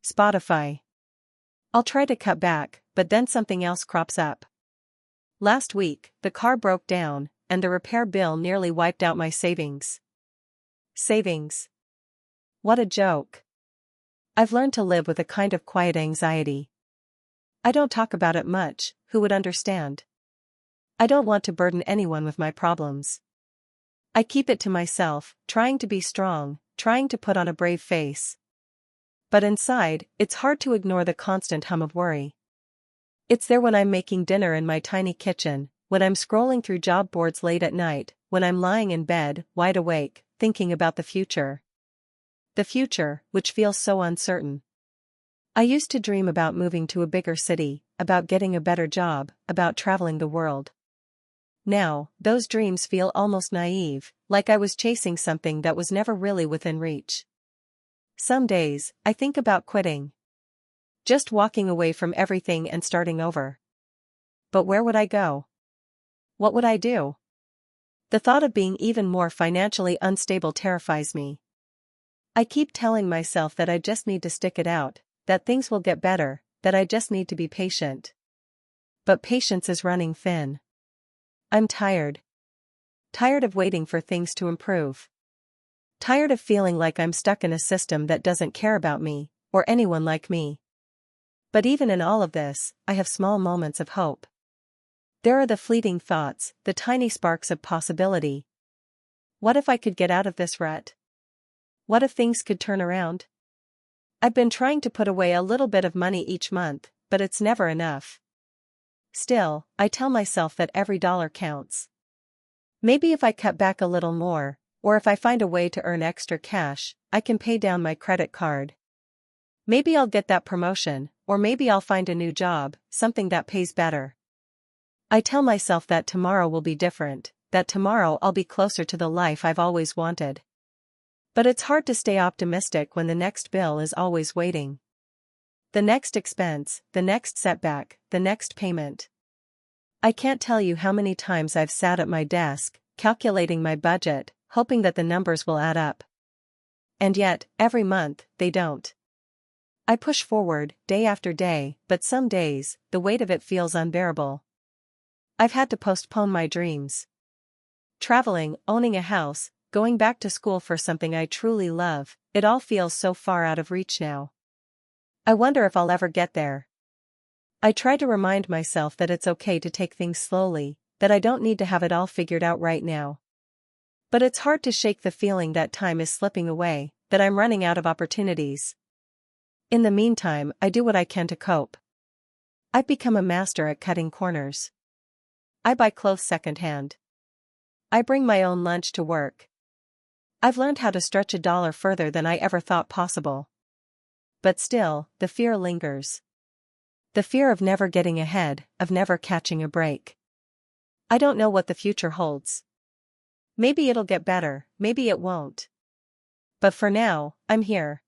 Spotify. I'll try to cut back, but then something else crops up. Last week, the car broke down, and the repair bill nearly wiped out my savings. Savings. What a joke. I've learned to live with a kind of quiet anxiety. I don't talk about it much, who would understand? I don't want to burden anyone with my problems. I keep it to myself, trying to be strong, trying to put on a brave face. But inside, it's hard to ignore the constant hum of worry. It's there when I'm making dinner in my tiny kitchen, when I'm scrolling through job boards late at night, when I'm lying in bed, wide awake, thinking about the future. The future, which feels so uncertain. I used to dream about moving to a bigger city, about getting a better job, about traveling the world. Now, those dreams feel almost naive, like I was chasing something that was never really within reach. Some days, I think about quitting. Just walking away from everything and starting over. But where would I go? What would I do? The thought of being even more financially unstable terrifies me. I keep telling myself that I just need to stick it out, that things will get better, that I just need to be patient. But patience is running thin. I'm tired. Tired of waiting for things to improve. Tired of feeling like I'm stuck in a system that doesn't care about me, or anyone like me. But even in all of this, I have small moments of hope. There are the fleeting thoughts, the tiny sparks of possibility. What if I could get out of this rut? What if things could turn around? I've been trying to put away a little bit of money each month, but it's never enough. Still, I tell myself that every dollar counts. Maybe if I cut back a little more, Or if I find a way to earn extra cash, I can pay down my credit card. Maybe I'll get that promotion, or maybe I'll find a new job, something that pays better. I tell myself that tomorrow will be different, that tomorrow I'll be closer to the life I've always wanted. But it's hard to stay optimistic when the next bill is always waiting. The next expense, the next setback, the next payment. I can't tell you how many times I've sat at my desk, calculating my budget, hoping that the numbers will add up. And yet, every month, they don't. I push forward, day after day, but some days, the weight of it feels unbearable. I've had to postpone my dreams. Traveling, owning a house, going back to school for something I truly love, it all feels so far out of reach now. I wonder if I'll ever get there. I try to remind myself that it's okay to take things slowly, that I don't need to have it all figured out right now. But it's hard to shake the feeling that time is slipping away, that I'm running out of opportunities. In the meantime, I do what I can to cope. I've become a master at cutting corners. I buy clothes secondhand. I bring my own lunch to work. I've learned how to stretch $1 further than I ever thought possible. But still, the fear lingers. The fear of never getting ahead, of never catching a break. I don't know what the future holds. Maybe it'll get better, maybe it won't. But for now, I'm here.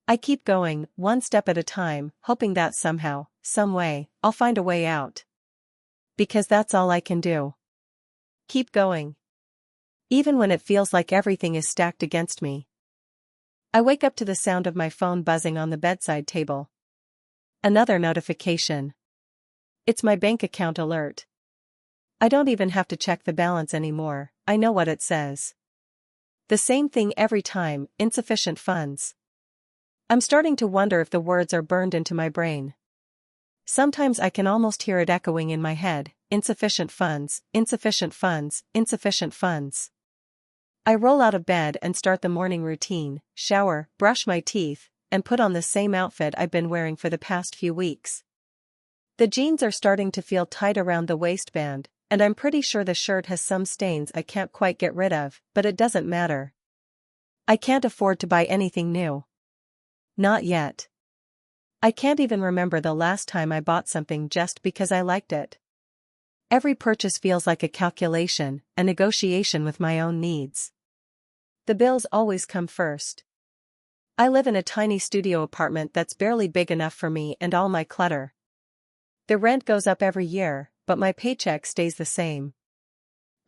I keep going, one step at a time, hoping that somehow, some way, I'll find a way out. Because that's all I can do. Keep going. Even when it feels like everything is stacked against me. I wake up to the sound of my phone buzzing on the bedside table. Another notification. It's my bank account alert. I don't even have to check the balance anymore, I know what it says. The same thing every time, insufficient funds. I'm starting to wonder if the words are burned into my brain. Sometimes I can almost hear it echoing in my head, insufficient funds, insufficient funds, insufficient funds. I roll out of bed and start the morning routine, shower, brush my teeth, and put on the same outfit I've been wearing for the past few weeks. The jeans are starting to feel tight around the waistband, and I'm pretty sure the shirt has some stains I can't quite get rid of, but it doesn't matter. I can't afford to buy anything new. Not yet. I can't even remember the last time I bought something just because I liked it. Every purchase feels like a calculation, a negotiation with my own needs. The bills always come first. I live in a tiny studio apartment that's barely big enough for me and all my clutter. The rent goes up every year, but my paycheck stays the same.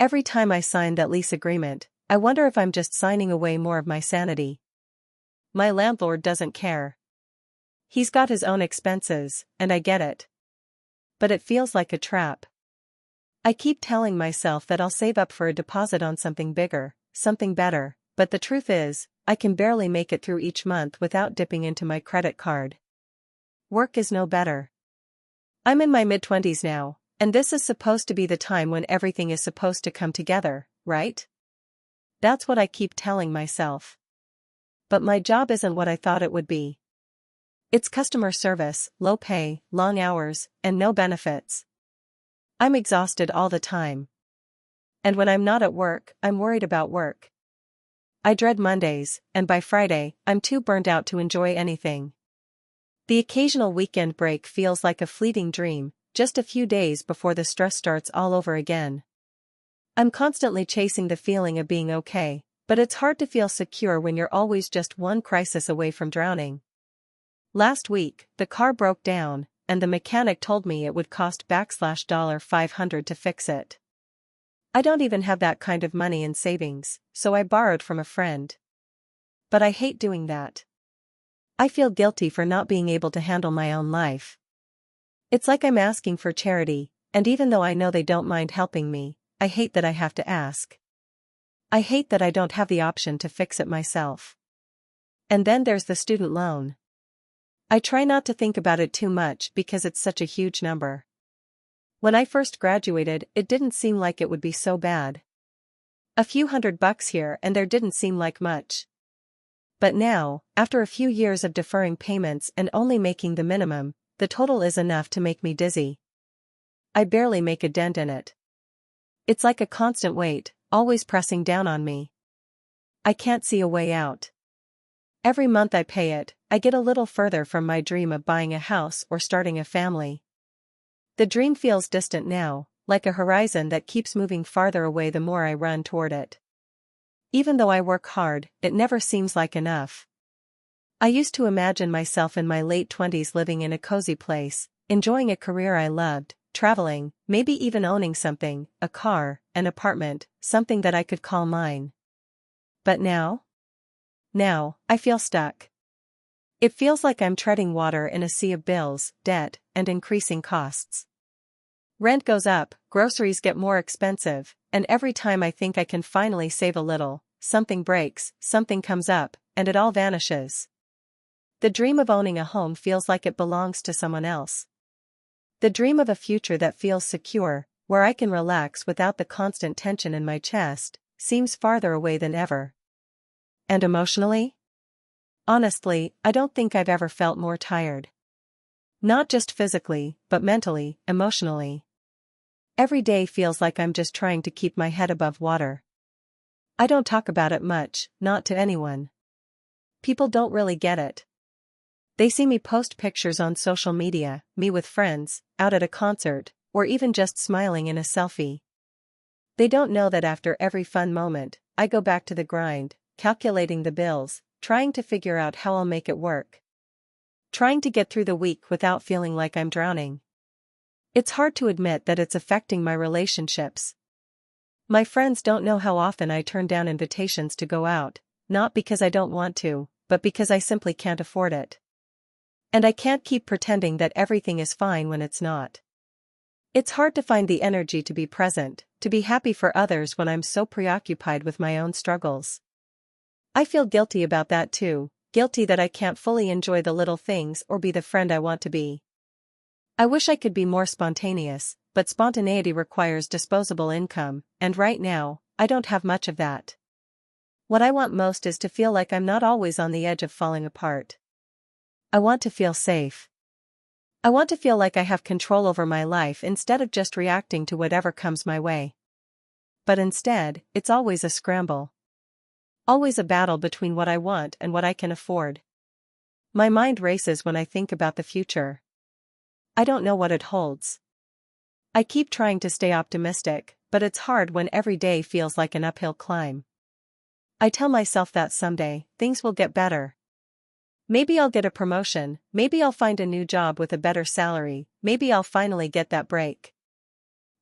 Every time I sign that lease agreement, I wonder if I'm just signing away more of my sanity. My landlord doesn't care. He's got his own expenses, and I get it. But it feels like a trap. I keep telling myself that I'll save up for a deposit on something bigger, something better, but the truth is, I can barely make it through each month without dipping into my credit card. Work is no better. I'm in my mid-20s now, and this is supposed to be the time when everything is supposed to come together, right? That's what I keep telling myself. But my job isn't what I thought it would be. It's customer service, low pay, long hours, and no benefits. I'm exhausted all the time. And when I'm not at work, I'm worried about work. I dread Mondays, and by Friday, I'm too burned out to enjoy anything. The occasional weekend break feels like a fleeting dream, just a few days before the stress starts all over again. I'm constantly chasing the feeling of being okay, but it's hard to feel secure when you're always just one crisis away from drowning. Last week, the car broke down, and the mechanic told me it would cost $500 to fix it. I don't even have that kind of money in savings, so I borrowed from a friend. But I hate doing that. I feel guilty for not being able to handle my own life. It's like I'm asking for charity, and even though I know they don't mind helping me, I hate that I have to ask. I hate that I don't have the option to fix it myself. And then there's the student loan. I try not to think about it too much because it's such a huge number. When I first graduated, it didn't seem like it would be so bad. A few $100 here and there didn't seem like much. But now, after a few years of deferring payments and only making the minimum, the total is enough to make me dizzy. I barely make a dent in it. It's like a constant weight, always pressing down on me. I can't see a way out. Every month I pay it, I get a little further from my dream of buying a house or starting a family. The dream feels distant now, like a horizon that keeps moving farther away the more I run toward it. Even though I work hard, it never seems like enough. I used to imagine myself in my late 20s living in a cozy place, enjoying a career I loved, traveling, maybe even owning something, a car, an apartment, something that I could call mine. But now? Now, I feel stuck. It feels like I'm treading water in a sea of bills, debt, and increasing costs. Rent goes up, groceries get more expensive, and every time I think I can finally save a little, something breaks, something comes up, and it all vanishes. The dream of owning a home feels like it belongs to someone else. The dream of a future that feels secure, where I can relax without the constant tension in my chest, seems farther away than ever. And emotionally? Honestly, I don't think I've ever felt more tired. Not just physically, but mentally, emotionally. Every day feels like I'm just trying to keep my head above water. I don't talk about it much, not to anyone. People don't really get it. They see me post pictures on social media, me with friends, out at a concert, or even just smiling in a selfie. They don't know that after every fun moment, I go back to the grind, calculating the bills, trying to figure out how I'll make it work. Trying to get through the week without feeling like I'm drowning. It's hard to admit that it's affecting my relationships. My friends don't know how often I turn down invitations to go out, not because I don't want to, but because I simply can't afford it. And I can't keep pretending that everything is fine when it's not. It's hard to find the energy to be present, to be happy for others when I'm so preoccupied with my own struggles. I feel guilty about that too, guilty that I can't fully enjoy the little things or be the friend I want to be. I wish I could be more spontaneous, but spontaneity requires disposable income, and right now, I don't have much of that. What I want most is to feel like I'm not always on the edge of falling apart. I want to feel safe. I want to feel like I have control over my life instead of just reacting to whatever comes my way. But instead, it's always a scramble. Always a battle between what I want and what I can afford. My mind races when I think about the future. I don't know what it holds. I keep trying to stay optimistic, but it's hard when every day feels like an uphill climb. I tell myself that someday, things will get better. Maybe I'll get a promotion, maybe I'll find a new job with a better salary, maybe I'll finally get that break.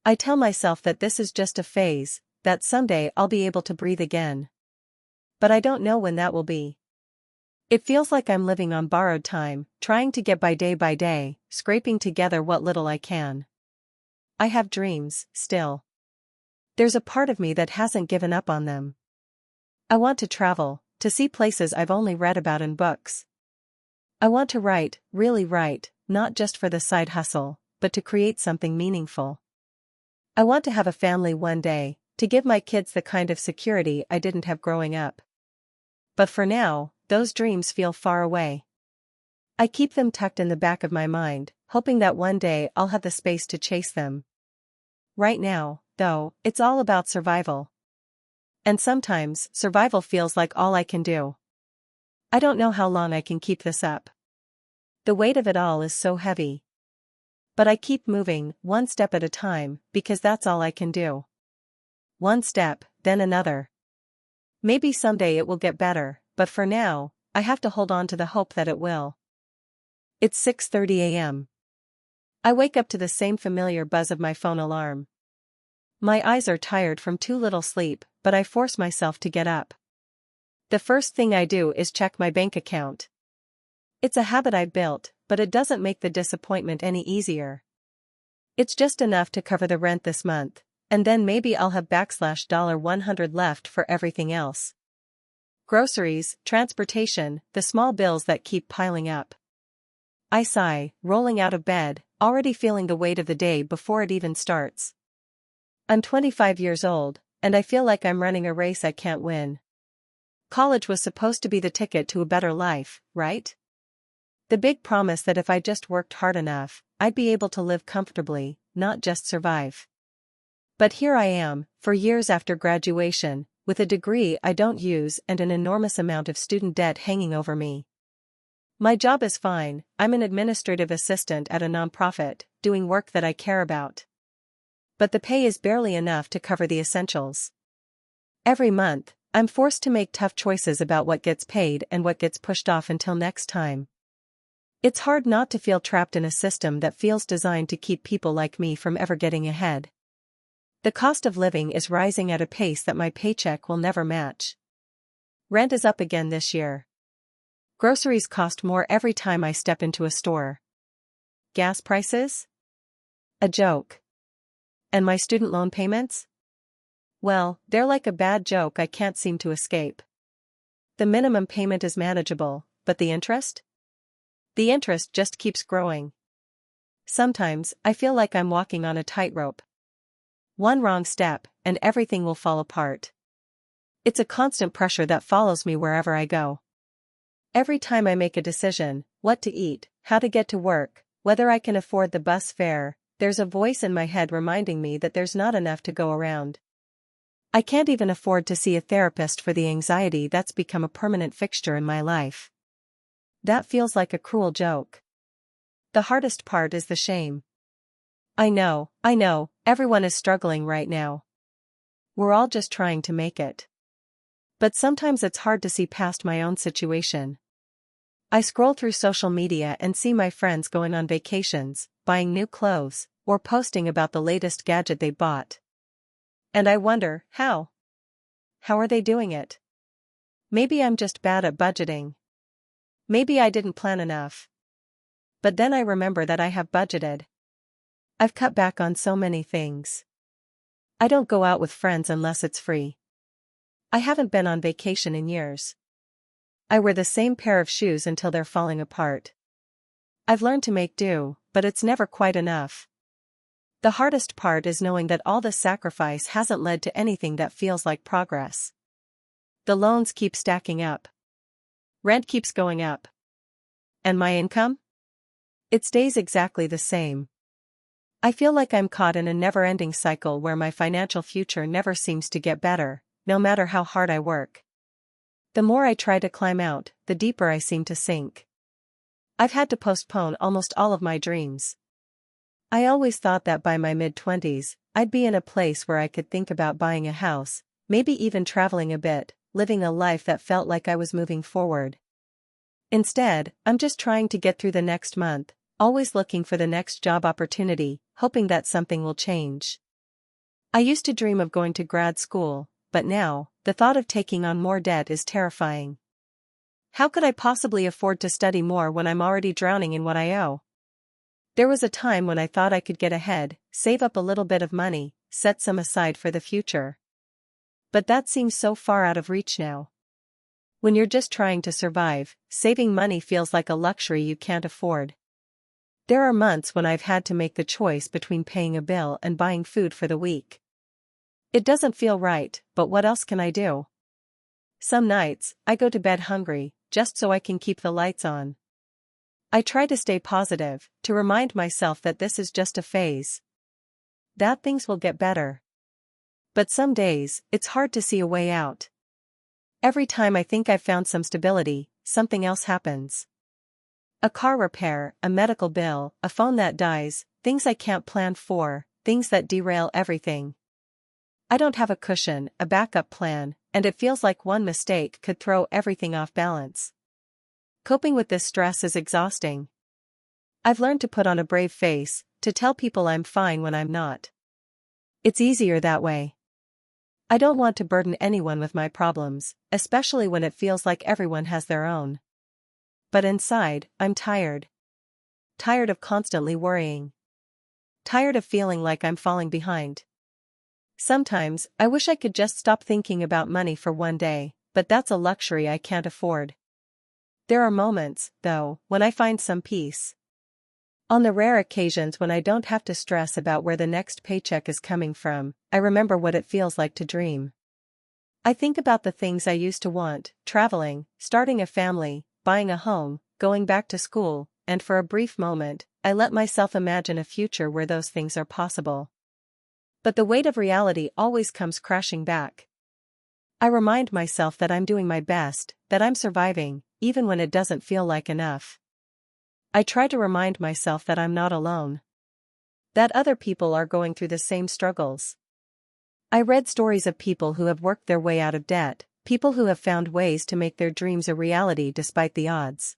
I tell myself that this is just a phase, that someday I'll be able to breathe again. But I don't know when that will be. It feels like I'm living on borrowed time, trying to get by day, scraping together what little I can. I have dreams, still. There's a part of me that hasn't given up on them. I want to travel, to see places I've only read about in books. I want to write, really write, not just for the side hustle, but to create something meaningful. I want to have a family one day, to give my kids the kind of security I didn't have growing up. But for now, those dreams feel far away. I keep them tucked in the back of my mind, hoping that one day I'll have the space to chase them. Right now, though, it's all about survival. And sometimes, survival feels like all I can do. I don't know how long I can keep this up. The weight of it all is so heavy. But I keep moving, one step at a time, because that's all I can do. One step, then another. Maybe someday it will get better, but for now, I have to hold on to the hope that it will. It's 6:30 a.m. I wake up to the same familiar buzz of my phone alarm. My eyes are tired from too little sleep, but I force myself to get up. The first thing I do is check my bank account. It's a habit I built, but it doesn't make the disappointment any easier. It's just enough to cover the rent this month, and then maybe I'll have $100 left for everything else. Groceries, transportation, the small bills that keep piling up. I sigh, rolling out of bed, already feeling the weight of the day before it even starts. I'm 25 years old, and I feel like I'm running a race I can't win. College was supposed to be the ticket to a better life, right? The big promise that if I just worked hard enough, I'd be able to live comfortably, not just survive. But here I am, for years after graduation, with a degree I don't use and an enormous amount of student debt hanging over me. My job is fine, I'm an administrative assistant at a nonprofit, doing work that I care about. But the pay is barely enough to cover the essentials. Every month, I'm forced to make tough choices about what gets paid and what gets pushed off until next time. It's hard not to feel trapped in a system that feels designed to keep people like me from ever getting ahead. The cost of living is rising at a pace that my paycheck will never match. Rent is up again this year. Groceries cost more every time I step into a store. Gas prices? A joke. And my student loan payments? Well, they're like a bad joke I can't seem to escape. The minimum payment is manageable, but the interest? The interest just keeps growing. Sometimes, I feel like I'm walking on a tightrope. One wrong step, and everything will fall apart. It's a constant pressure that follows me wherever I go. Every time I make a decision, what to eat, how to get to work, whether I can afford the bus fare, there's a voice in my head reminding me that there's not enough to go around. I can't even afford to see a therapist for the anxiety that's become a permanent fixture in my life. That feels like a cruel joke. The hardest part is the shame. I know, everyone is struggling right now. We're all just trying to make it. But sometimes it's hard to see past my own situation. I scroll through social media and see my friends going on vacations, buying new clothes, or posting about the latest gadget they bought. And I wonder, how? How are they doing it? Maybe I'm just bad at budgeting. Maybe I didn't plan enough. But then I remember that I have budgeted. I've cut back on so many things. I don't go out with friends unless it's free. I haven't been on vacation in years. I wear the same pair of shoes until they're falling apart. I've learned to make do, but it's never quite enough. The hardest part is knowing that all this sacrifice hasn't led to anything that feels like progress. The loans keep stacking up. Rent keeps going up. And my income? It stays exactly the same. I feel like I'm caught in a never-ending cycle where my financial future never seems to get better, no matter how hard I work. The more I try to climb out, the deeper I seem to sink. I've had to postpone almost all of my dreams. I always thought that by my mid-20s, I'd be in a place where I could think about buying a house, maybe even traveling a bit, living a life that felt like I was moving forward. Instead, I'm just trying to get through the next month, always looking for the next job opportunity, hoping that something will change. I used to dream of going to grad school, but now, the thought of taking on more debt is terrifying. How could I possibly afford to study more when I'm already drowning in what I owe? There was a time when I thought I could get ahead, save up a little bit of money, set some aside for the future. But that seems so far out of reach now. When you're just trying to survive, saving money feels like a luxury you can't afford. There are months when I've had to make the choice between paying a bill and buying food for the week. It doesn't feel right, but what else can I do? Some nights, I go to bed hungry, just so I can keep the lights on. I try to stay positive, to remind myself that this is just a phase. That things will get better. But some days, it's hard to see a way out. Every time I think I've found some stability, something else happens. A car repair, a medical bill, a phone that dies, things I can't plan for, things that derail everything. I don't have a cushion, a backup plan, and it feels like one mistake could throw everything off balance. Coping with this stress is exhausting. I've learned to put on a brave face, to tell people I'm fine when I'm not. It's easier that way. I don't want to burden anyone with my problems, especially when it feels like everyone has their own. But inside, I'm tired. Tired of constantly worrying. Tired of feeling like I'm falling behind. Sometimes, I wish I could just stop thinking about money for one day, but that's a luxury I can't afford. There are moments, though, when I find some peace. On the rare occasions when I don't have to stress about where the next paycheck is coming from, I remember what it feels like to dream. I think about the things I used to want, traveling, starting a family, buying a home, going back to school, and for a brief moment, I let myself imagine a future where those things are possible. But the weight of reality always comes crashing back. I remind myself that I'm doing my best, that I'm surviving, even when it doesn't feel like enough. I try to remind myself that I'm not alone. That other people are going through the same struggles. I read stories of people who have worked their way out of debt, people who have found ways to make their dreams a reality despite the odds.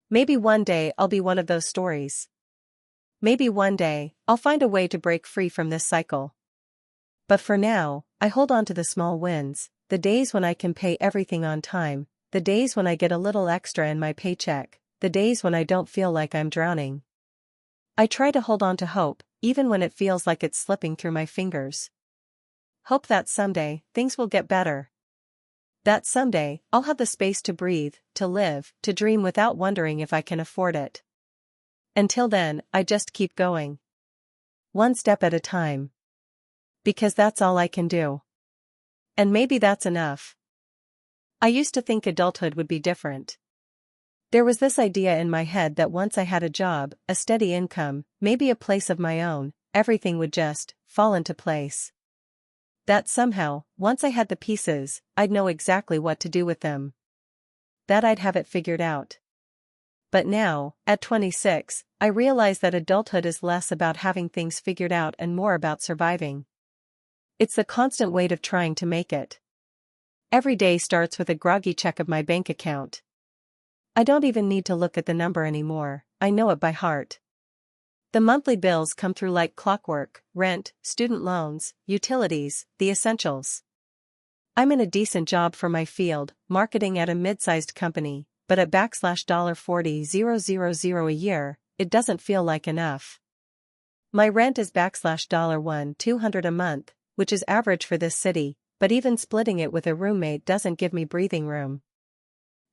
Maybe one day I'll be one of those stories. Maybe one day, I'll find a way to break free from this cycle. But for now, I hold on to the small wins, the days when I can pay everything on time, the days when I get a little extra in my paycheck, the days when I don't feel like I'm drowning. I try to hold on to hope, even when it feels like it's slipping through my fingers. Hope that someday, things will get better. That someday, I'll have the space to breathe, to live, to dream without wondering if I can afford it. Until then, I just keep going. One step at a time. Because that's all I can do. And maybe that's enough. I used to think adulthood would be different. There was this idea in my head that once I had a job, a steady income, maybe a place of my own, everything would just fall into place. That somehow, once I had the pieces, I'd know exactly what to do with them. That I'd have it figured out. But now, at 26, I realize that adulthood is less about having things figured out and more about surviving. It's the constant weight of trying to make it. Every day starts with a groggy check of my bank account. I don't even need to look at the number anymore, I know it by heart. The monthly bills come through like clockwork: rent, student loans, utilities, the essentials. I'm in a decent job for my field, marketing at a mid-sized company, but at $40,000 a year, it doesn't feel like enough. My rent is $1,200 a month, which is average for this city, but even splitting it with a roommate doesn't give me breathing room.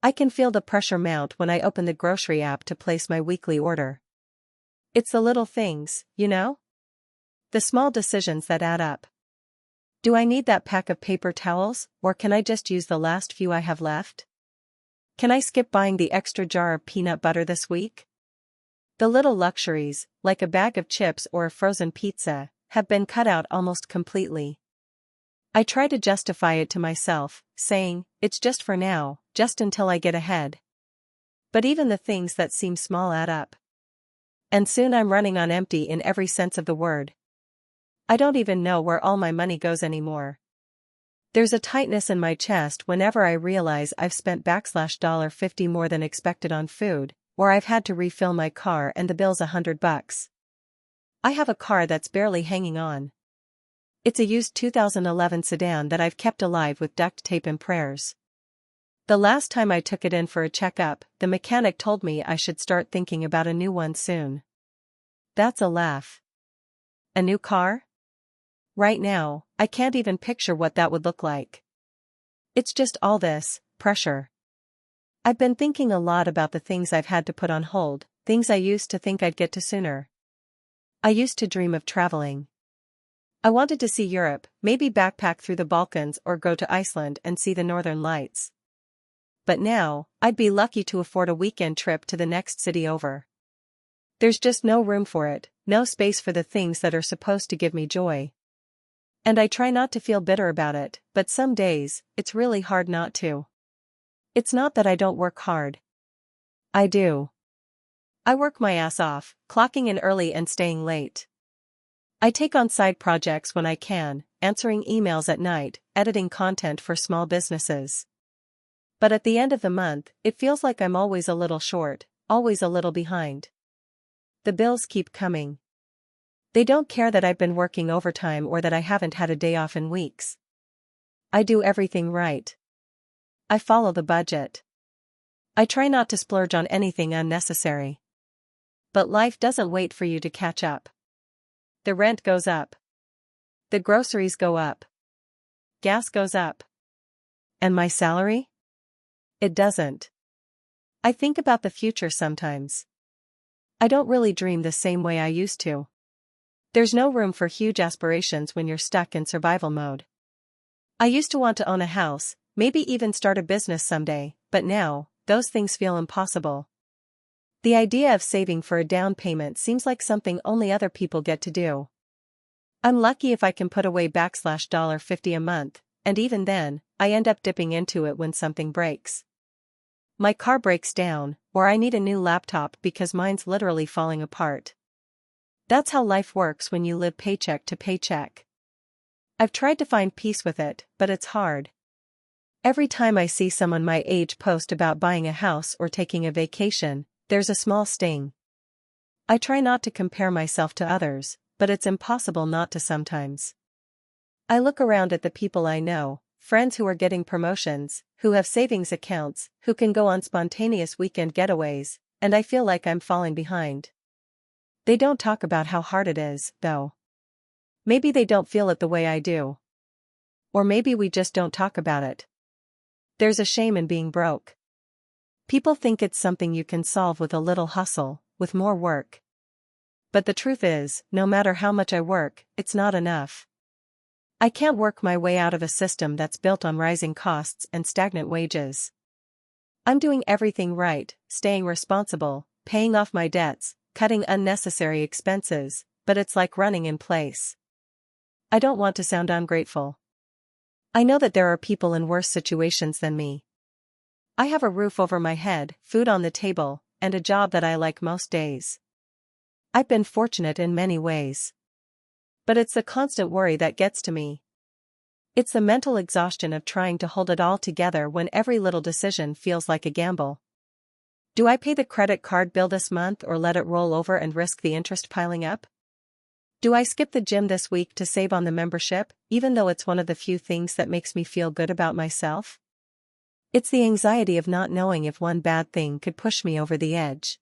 I can feel the pressure mount when I open the grocery app to place my weekly order. It's the little things, you know? The small decisions that add up. Do I need that pack of paper towels, or can I just use the last few I have left? Can I skip buying the extra jar of peanut butter this week? The little luxuries, like a bag of chips or a frozen pizza, have been cut out almost completely. I try to justify it to myself, saying, it's just for now, just until I get ahead. But even the things that seem small add up. And soon I'm running on empty in every sense of the word. I don't even know where all my money goes anymore. There's a tightness in my chest whenever I realize I've spent $50 more than expected on food, or I've had to refill my car and the bill's $100. I have a car that's barely hanging on. It's a used 2011 sedan that I've kept alive with duct tape and prayers. The last time I took it in for a checkup, the mechanic told me I should start thinking about a new one soon. That's a laugh. A new car? Right now, I can't even picture what that would look like. It's just all this pressure. I've been thinking a lot about the things I've had to put on hold, things I used to think I'd get to sooner. I used to dream of traveling. I wanted to see Europe, maybe backpack through the Balkans or go to Iceland and see the Northern Lights. But now, I'd be lucky to afford a weekend trip to the next city over. There's just no room for it, no space for the things that are supposed to give me joy. And I try not to feel bitter about it, but some days, it's really hard not to. It's not that I don't work hard. I do. I work my ass off, clocking in early and staying late. I take on side projects when I can, answering emails at night, editing content for small businesses. But at the end of the month, it feels like I'm always a little short, always a little behind. The bills keep coming. They don't care that I've been working overtime or that I haven't had a day off in weeks. I do everything right. I follow the budget. I try not to splurge on anything unnecessary. But life doesn't wait for you to catch up. The rent goes up. The groceries go up. Gas goes up. And my salary? It doesn't. I think about the future sometimes. I don't really dream the same way I used to. There's no room for huge aspirations when you're stuck in survival mode. I used to want to own a house, maybe even start a business someday, but now, those things feel impossible. The idea of saving for a down payment seems like something only other people get to do. I'm lucky if I can put away $50 a month, and even then, I end up dipping into it when something breaks. My car breaks down, or I need a new laptop because mine's literally falling apart. That's how life works when you live paycheck to paycheck. I've tried to find peace with it, but it's hard. Every time I see someone my age post about buying a house or taking a vacation, there's a small sting. I try not to compare myself to others, but it's impossible not to sometimes. I look around at the people I know, friends who are getting promotions, who have savings accounts, who can go on spontaneous weekend getaways, and I feel like I'm falling behind. They don't talk about how hard it is, though. Maybe they don't feel it the way I do. Or maybe we just don't talk about it. There's a shame in being broke. People think it's something you can solve with a little hustle, with more work. But the truth is, no matter how much I work, it's not enough. I can't work my way out of a system that's built on rising costs and stagnant wages. I'm doing everything right, staying responsible, paying off my debts, cutting unnecessary expenses, but it's like running in place. I don't want to sound ungrateful. I know that there are people in worse situations than me. I have a roof over my head, food on the table, and a job that I like most days. I've been fortunate in many ways. But it's the constant worry that gets to me. It's the mental exhaustion of trying to hold it all together when every little decision feels like a gamble. Do I pay the credit card bill this month or let it roll over and risk the interest piling up? Do I skip the gym this week to save on the membership, even though it's one of the few things that makes me feel good about myself? It's the anxiety of not knowing if one bad thing could push me over the edge.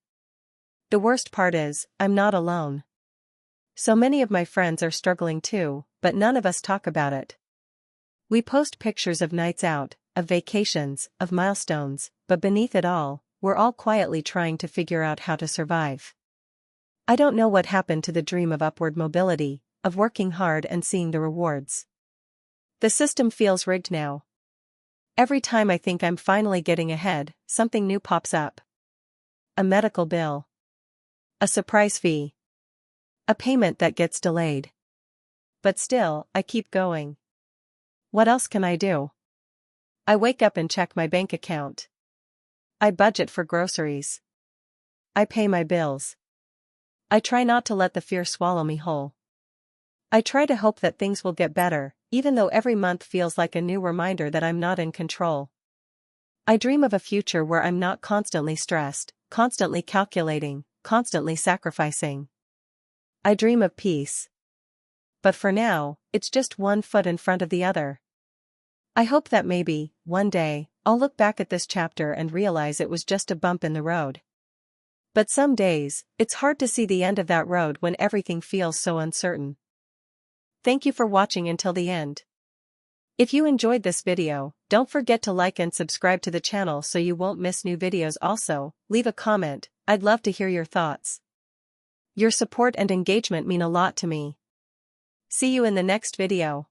The worst part is, I'm not alone. So many of my friends are struggling too, but none of us talk about it. We post pictures of nights out, of vacations, of milestones, but beneath it all, we're all quietly trying to figure out how to survive. I don't know what happened to the dream of upward mobility, of working hard and seeing the rewards. The system feels rigged now. Every time I think I'm finally getting ahead, something new pops up. A medical bill. A surprise fee. A payment that gets delayed. But still, I keep going. What else can I do? I wake up and check my bank account. I budget for groceries. I pay my bills. I try not to let the fear swallow me whole. I try to hope that things will get better, even though every month feels like a new reminder that I'm not in control. I dream of a future where I'm not constantly stressed, constantly calculating, constantly sacrificing. I dream of peace. But for now, it's just one foot in front of the other. I hope that maybe, one day, I'll look back at this chapter and realize it was just a bump in the road. But some days, it's hard to see the end of that road when everything feels so uncertain. Thank you for watching until the end. If you enjoyed this video, don't forget to like and subscribe to the channel so you won't miss new videos. Also, leave a comment, I'd love to hear your thoughts. Your support and engagement mean a lot to me. See you in the next video.